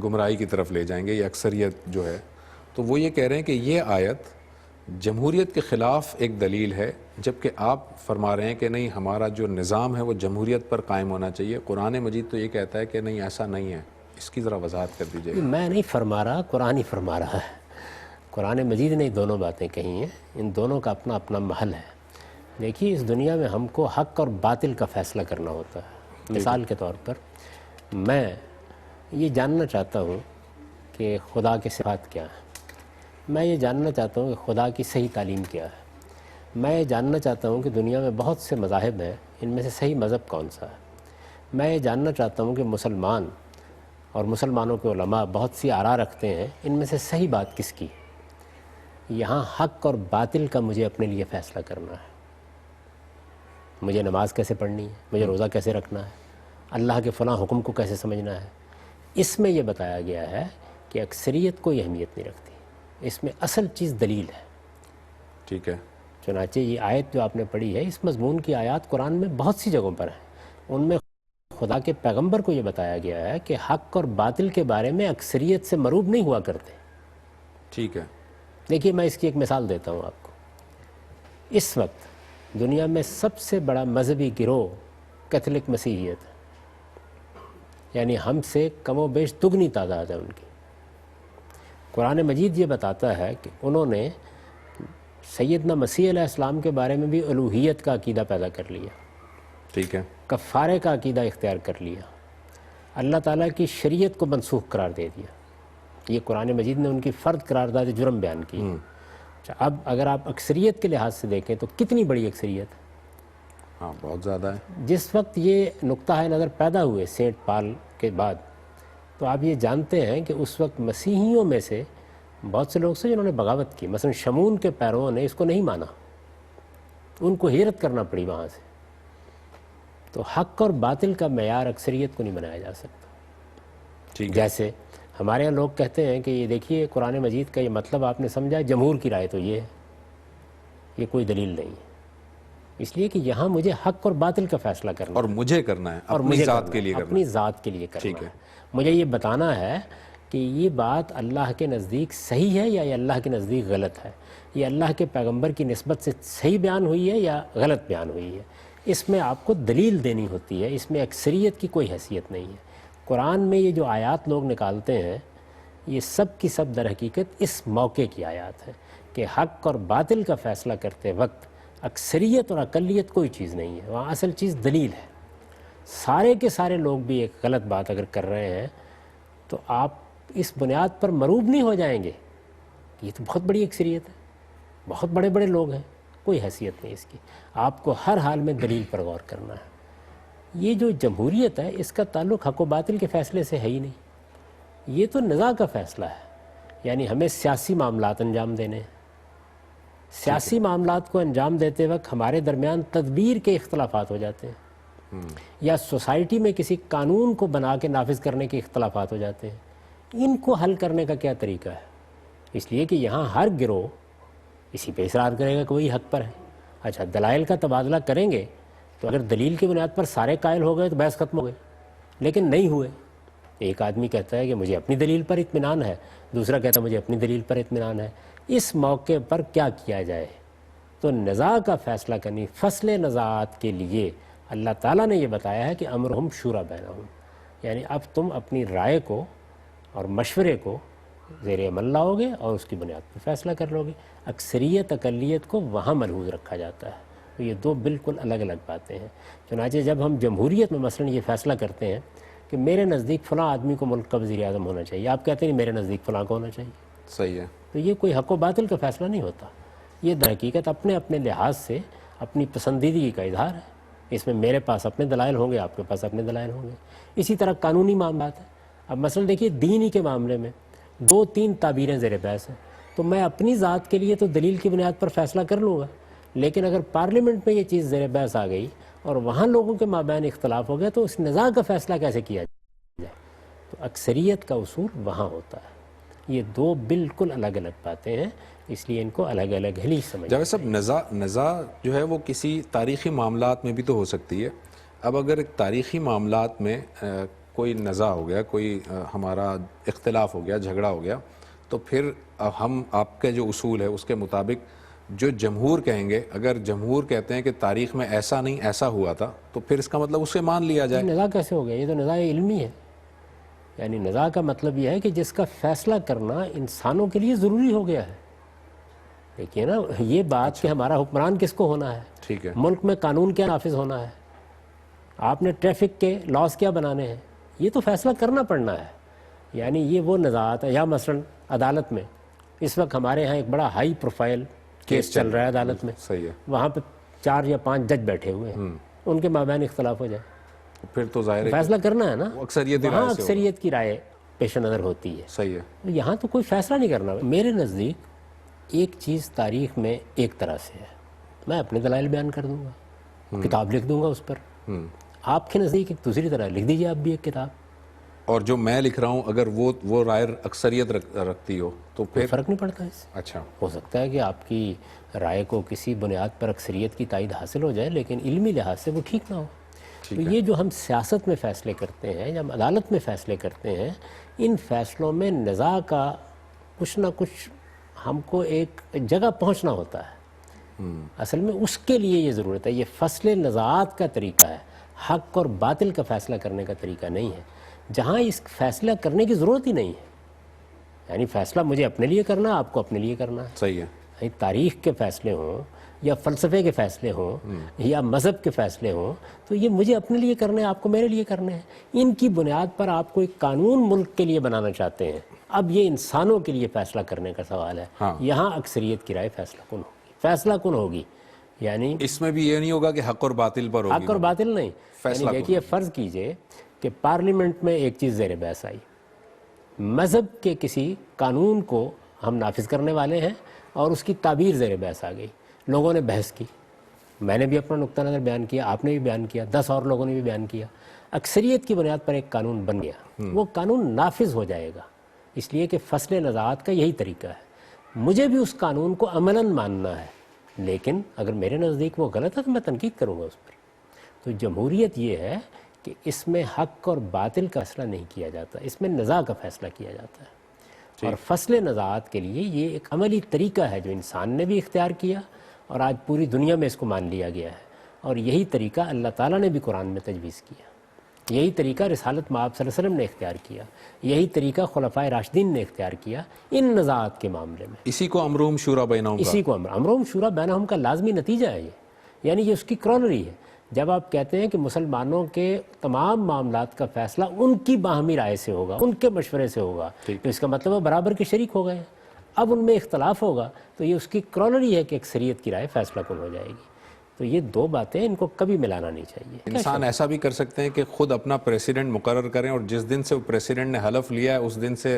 گمراہی کی طرف لے جائیں گے، یہ اکثریت جو ہے، تو وہ یہ کہہ رہے ہیں کہ یہ آیت جمہوریت کے خلاف ایک دلیل ہے، جبکہ آپ فرما رہے ہیں کہ نہیں، ہمارا جو نظام ہے وہ جمہوریت پر قائم ہونا چاہیے۔ قرآن مجید تو یہ کہتا ہے کہ نہیں، ایسا نہیں ہے، اس کی ذرا وضاحت کر دیجیے۔ میں نہیں فرما رہا، قرآن ہی فرما رہا ہے، قرآن مجید نے دونوں باتیں کہی ہیں، ان دونوں کا اپنا اپنا محل ہے۔ دیکھیے اس دنیا میں ہم کو حق اور باطل کا فیصلہ کرنا ہوتا ہے۔ مثال کے طور پر میں یہ جاننا چاہتا ہوں کہ خدا کے صفات کیا ہیں، میں یہ جاننا چاہتا ہوں کہ خدا کی صحیح تعلیم کیا ہے، میں یہ جاننا چاہتا ہوں کہ دنیا میں بہت سے مذاہب ہیں، ان میں سے صحیح مذہب کون سا ہے، میں یہ جاننا چاہتا ہوں کہ مسلمان اور مسلمانوں کے علماء بہت سی آراء رکھتے ہیں، ان میں سے صحیح بات کس کی۔ یہاں حق اور باطل کا مجھے اپنے لیے فیصلہ کرنا ہے، مجھے نماز کیسے پڑھنی ہے، مجھے روزہ کیسے رکھنا ہے، اللہ کے فلاں حکم کو کیسے سمجھنا ہے۔ اس میں یہ بتایا گیا ہے کہ اکثریت کوئی اہمیت نہیں رکھتی، اس میں اصل چیز دلیل ہے۔ ٹھیک ہے، چنانچہ یہ آیت جو آپ نے پڑھی ہے، اس مضمون کی آیات قرآن میں بہت سی جگہوں پر ہیں، ان میں خدا کے پیغمبر کو یہ بتایا گیا ہے کہ حق اور باطل کے بارے میں اکثریت سے مروب نہیں ہوا کرتے۔ ٹھیک ہے، دیکھیے میں اس کی ایک مثال دیتا ہوں آپ کو۔ اس وقت دنیا میں سب سے بڑا مذہبی گروہ کیتھولک مسیحیت ہے، یعنی ہم سے کم و بیش دگنی تعداد ہے ان کی۔ قرآن مجید یہ بتاتا ہے کہ انہوں نے سیدنا مسیح علیہ السلام کے بارے میں بھی الوہیت کا عقیدہ پیدا کر لیا، ٹھیک ہے، کفارے کا عقیدہ اختیار کر لیا، اللہ تعالیٰ کی شریعت کو منسوخ قرار دے دیا۔ یہ قرآن مجید نے ان کی فرد قرارداد جرم بیان کی۔ اب اگر آپ اکثریت کے لحاظ سے دیکھیں تو کتنی بڑی اکثریت ہے۔ ہاں بہت زیادہ ہے۔ جس وقت یہ نقطہ نظر پیدا ہوئے سینٹ پال کے بعد، تو آپ یہ جانتے ہیں کہ اس وقت مسیحیوں میں سے بہت سے لوگ سے جنہوں نے بغاوت کی، مثلا شمون کے پیرووں نے اس کو نہیں مانا، ان کو ہجرت کرنا پڑی وہاں سے۔ تو حق اور باطل کا معیار اکثریت کو نہیں بنایا جا سکتا۔ ٹھیک ہے، جیسے ہمارے یہاں لوگ کہتے ہیں کہ یہ دیکھیے قرآن مجید کا یہ مطلب آپ نے سمجھا، جمہور کی رائے تو یہ ہے، یہ کوئی دلیل نہیں ہے، اس لیے کہ یہاں مجھے حق اور باطل کا فیصلہ کرنا اور مجھے کرنا ہے، اور اپنی مجھے ذات کرنا کے ہے، لیے کرنا اپنی ہے۔ ذات کے لیے کرنا ٹھیک ہے، ہے۔ مجھے یہ بتانا ہے کہ یہ بات اللہ کے نزدیک صحیح ہے یا یہ اللہ کے نزدیک غلط ہے، یہ اللہ کے پیغمبر کی نسبت سے صحیح بیان ہوئی ہے یا غلط بیان ہوئی ہے۔ اس میں آپ کو دلیل دینی ہوتی ہے، اس میں اکثریت کی کوئی حیثیت نہیں ہے۔ قرآن میں یہ جو آیات لوگ نکالتے ہیں، یہ سب کی سب در حقیقت اس موقع کی آیات ہے کہ حق اور باطل کا فیصلہ کرتے وقت اکثریت اور اقلیت کوئی چیز نہیں ہے، وہاں اصل چیز دلیل ہے۔ سارے کے سارے لوگ بھی ایک غلط بات اگر کر رہے ہیں تو آپ اس بنیاد پر مروب نہیں ہو جائیں گے، یہ تو بہت بڑی اکثریت ہے، بہت بڑے بڑے لوگ ہیں، کوئی حیثیت نہیں اس کی۔ آپ کو ہر حال میں دلیل پر غور کرنا ہے۔ یہ جو جمہوریت ہے، اس کا تعلق حق و باطل کے فیصلے سے ہے ہی نہیں، یہ تو نزاع کا فیصلہ ہے، یعنی ہمیں سیاسی معاملات انجام دینے ہیں۔ سیاسی معاملات کو انجام دیتے وقت ہمارے درمیان تدبیر کے اختلافات ہو جاتے ہیں، یا سوسائٹی میں کسی قانون کو بنا کے نافذ کرنے کے اختلافات ہو جاتے ہیں، ان کو حل کرنے کا کیا طریقہ ہے؟ اس لیے کہ یہاں ہر گروہ اسی پہ اصرار کرے گا کہ وہی حق پر ہے۔ اچھا، دلائل کا تبادلہ کریں گے تو اگر دلیل کی بنیاد پر سارے قائل ہو گئے تو بحث ختم ہو گئی، لیکن نہیں ہوئے۔ ایک آدمی کہتا ہے کہ مجھے اپنی دلیل پر اطمینان ہے، دوسرا کہتا ہے مجھے اپنی دلیل پر اطمینان ہے، اس موقع پر کیا کیا جائے؟ تو نزاع کا فیصلہ کرنی، فصل نزاعات کے لیے اللہ تعالیٰ نے یہ بتایا ہے کہ امرہم شورا بینہم، یعنی اب تم اپنی رائے کو اور مشورے کو زیر عمل لاؤ گے اور اس کی بنیاد پر فیصلہ کر لو گے۔ اکثریت اقلیت کو وہاں ملحوظ رکھا جاتا ہے، تو یہ دو بالکل الگ الگ باتیں ہیں۔ چنانچہ جب ہم جمہوریت میں مثلا یہ فیصلہ کرتے ہیں کہ میرے نزدیک فلاں آدمی کو ملک کا وزیر اعظم ہونا چاہیے، آپ کہتے ہیں میرے نزدیک فلاں کو ہونا چاہیے، صحیح ہے۔ تو یہ کوئی حق و باطل کا فیصلہ نہیں ہوتا، یہ در حقیقت اپنے اپنے لحاظ سے اپنی پسندیدگی کا اظہار ہے۔ اس میں میرے پاس اپنے دلائل ہوں گے، آپ کے پاس اپنے دلائل ہوں گے۔ اسی طرح قانونی معاملات ہیں۔ اب مثلا دیکھیے دین ہی کے معاملے میں 2-3 تعبیریں زیر بحث ہیں، تو میں اپنی ذات کے لیے تو دلیل کی بنیاد پر فیصلہ کر لوں گا، لیکن اگر پارلیمنٹ میں یہ چیز زیر بحث آ گئی اور وہاں لوگوں کے مابین اختلاف ہو گیا تو اس نزاع کا فیصلہ کیسے کیا جائے؟ تو اکثریت کا اصول وہاں ہوتا ہے۔ یہ دو بالکل الگ الگ باتیں ہیں، اس لیے ان کو الگ الگ ہی سمجھنا۔ جاوید صاحب، نزاع جو ہے وہ کسی تاریخی معاملات میں بھی تو ہو سکتی ہے۔ اب اگر ایک تاریخی معاملات میں کوئی نزاع ہو گیا، کوئی ہمارا اختلاف ہو گیا، جھگڑا ہو گیا، تو پھر ہم آپ کے جو اصول ہے اس کے مطابق جو جمہور کہیں گے، اگر جمہور کہتے ہیں کہ تاریخ میں ایسا نہیں ایسا ہوا تھا، تو پھر اس کا مطلب اسے مان لیا جائے۔ نزاع کیسے ہو گیا؟ یہ تو نزاع علمی ہے، یعنی نزاع کا مطلب یہ ہے کہ جس کا فیصلہ کرنا انسانوں کے لیے ضروری ہو گیا ہے۔ دیکھیے نا، یہ بات کہ ہمارا حکمران کس کو ہونا ہے، ٹھیک ہے، ملک میں قانون کیا نافذ ہونا ہے، آپ نے ٹریفک کے لاز کیا بنانے ہیں، یہ تو فیصلہ کرنا پڑنا ہے۔ یعنی یہ وہ نزاعات ہے۔ یا مثلا عدالت میں اس وقت ہمارے ہاں ایک بڑا ہائی پروفائل کیس چل رہا ہے عدالت میں، صحیح ہے، وہاں پہ 4 یا 5 جج بیٹھے ہوئے ہیں، ان کے مابین اختلاف ہو جائے، پھر تو ظاہر ہے فیصلہ کرنا ہے نا، وہ اکثریت وہاں اکثریت کی رائے پیش نظر ہوتی ہے۔ صحیح ہے، یہاں تو کوئی فیصلہ نہیں کرنا۔ میرے نزدیک ایک چیز تاریخ میں ایک طرح سے ہے، میں اپنے دلائل بیان کر دوں گا، کتاب لکھ دوں گا اس پر۔ آپ کے نزدیک ایک دوسری طرح لکھ دیجیے آپ بھی ایک کتاب، اور جو میں لکھ رہا ہوں اگر وہ رائے اکثریت رکھتی ہو تو پھر فرق نہیں پڑتا اس سے۔ اچھا، ہو سکتا ہے کہ آپ کی رائے کو کسی بنیاد پر اکثریت کی تائید حاصل ہو جائے، لیکن علمی لحاظ سے وہ ٹھیک نہ ہو۔ تو یہ جو ہم سیاست میں فیصلے کرتے ہیں یا ہم عدالت میں فیصلے کرتے ہیں، ان فیصلوں میں نزاع کا کچھ نہ کچھ ہم کو ایک جگہ پہنچنا ہوتا ہے۔ اصل میں اس کے لیے یہ ضرورت ہے، یہ فصل نزاعات کا طریقہ ہے، حق اور باطل کا فیصلہ کرنے کا طریقہ نہیں ہے، جہاں اس فیصلہ کرنے کی ضرورت ہی نہیں ہے۔ یعنی فیصلہ مجھے اپنے لیے کرنا ہے، آپ کو اپنے لیے کرنا ہے۔ صحیح ہے، یعنی تاریخ کے فیصلے ہوں یا فلسفے کے فیصلے ہوں یا مذہب کے فیصلے ہوں، تو یہ مجھے اپنے لیے کرنے ہیں، آپ کو میرے لیے کرنے ہیں۔ ان کی بنیاد پر آپ کوئی قانون ملک کے لیے بنانا چاہتے ہیں، اب یہ انسانوں کے لیے فیصلہ کرنے کا سوال ہے۔ یہاں اکثریت کی رائے فیصلہ کن ہوگی، فیصلہ کن ہوگی، یعنی اس میں بھی یہ نہیں ہوگا کہ حق اور باطل پر ہوگی، حق اور باطل نہیں۔ یعنی دیکھیے فرض کیجئے کہ پارلیمنٹ میں ایک چیز زیر بحث آئی، مذہب کے کسی قانون کو ہم نافذ کرنے والے ہیں اور اس کی تعبیر زیر بحث آ گئی، لوگوں نے بحث کی، میں نے بھی اپنا نقطہ نظر بیان کیا، آپ نے بھی بیان کیا، 10 اور لوگوں نے بھی بیان کیا، اکثریت کی بنیاد پر ایک قانون بن گیا، وہ قانون نافذ ہو جائے گا، اس لیے کہ فصل نزاعات کا یہی طریقہ ہے۔ مجھے بھی اس قانون کو عملاً ماننا ہے، لیکن اگر میرے نزدیک وہ غلط ہے تو میں تنقید کروں گا اس پر۔ تو جمہوریت یہ ہے کہ اس میں حق اور باطل کا فیصلہ نہیں کیا جاتا، اس میں نزاع کا فیصلہ کیا جاتا ہے، اور فصل نزاعات کے لیے یہ ایک عملی طریقہ ہے جو انسان نے بھی اختیار کیا اور آج پوری دنیا میں اس کو مان لیا گیا ہے، اور یہی طریقہ اللہ تعالیٰ نے بھی قرآن میں تجویز کیا، یہی طریقہ رسالت مآب صلی اللہ علیہ وسلم نے اختیار کیا، یہی طریقہ خلفائے راشدین نے اختیار کیا ان نزاعات کے معاملے میں۔ اسی کو امرهم شورا بینہم کا، اسی کو امرهم شورا بینہم کا لازمی نتیجہ ہے یہ، یعنی یہ اس کی کرونری ہے۔ جب آپ کہتے ہیں کہ مسلمانوں کے تمام معاملات کا فیصلہ ان کی باہمی رائے سے ہوگا، ان کے مشورے سے ہوگا، تو اس کا مطلب وہ برابر کے شریک ہو گئے ہیں۔ اب ان میں اختلاف ہوگا تو یہ اس کی کرونری ہے کہ اکثریت کی رائے فیصلہ کن ہو جائے گی۔ تو یہ دو باتیں ان کو کبھی ملانا نہیں چاہیے۔ انسان ایسا بھی کر سکتے ہیں کہ خود اپنا پریسیڈنٹ مقرر کریں اور جس دن سے وہ پریسیڈنٹ نے حلف لیا ہے اس دن سے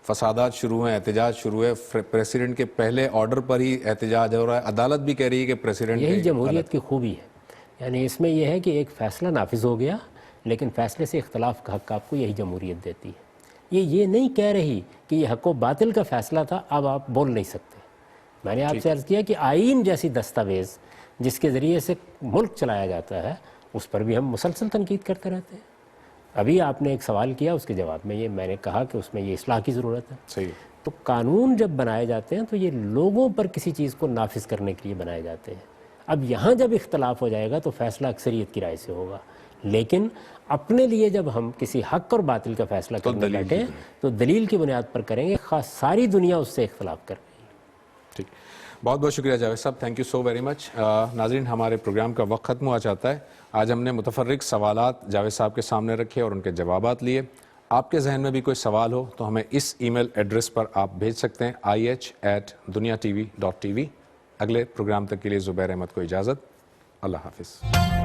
فسادات شروع ہیں، احتجاج شروع ہے، پریسیڈنٹ کے پہلے آرڈر پر ہی احتجاج ہو رہا ہے، عدالت بھی کہہ رہی ہے کہ پریسیڈنٹ یہی جمہوریت کی خوبی ہے۔ یعنی اس میں یہ ہے کہ ایک فیصلہ نافذ ہو گیا لیکن فیصلے سے اختلاف کا حق آپ کو یہی جمہوریت دیتی ہے. یہ نہیں کہہ رہی کہ یہ حق و باطل کا فیصلہ تھا اب آپ بول نہیں سکتے. میں نے آپ سے عرض کیا کہ آئین جیسی دستاویز جس کے ذریعے سے ملک چلایا جاتا ہے اس پر بھی ہم مسلسل تنقید کرتے رہتے ہیں. ابھی آپ نے ایک سوال کیا, اس کے جواب میں میں نے کہا کہ اس میں یہ اصلاح کی ضرورت ہے. صحیح. تو قانون جب بنائے جاتے ہیں تو یہ لوگوں پر کسی چیز کو نافذ کرنے کے لیے بنائے جاتے ہیں. اب یہاں جب اختلاف ہو جائے گا تو فیصلہ اکثریت کی رائے سے ہوگا, لیکن اپنے لیے جب ہم کسی حق اور باطل کا فیصلہ کرنے بیٹھیں تو دلیل کی بنیاد پر کریں گے, خاص ساری دنیا اس سے اختلاف کر رہی ہے. ٹھیک, بہت بہت شکریہ جاوید صاحب, thank you so very much. ناظرین, ہمارے پروگرام کا وقت ختم ہوا چاہتا ہے. آج ہم نے متفرق سوالات جاوید صاحب کے سامنے رکھے اور ان کے جوابات لیے. آپ کے ذہن میں بھی کوئی سوال ہو تو ہمیں اس ای میل ایڈریس پر آپ بھیج سکتے ہیں ih@duniatv.tv. اگلے پروگرام تک کے لیے زبیر احمد کو اجازت. اللہ حافظ.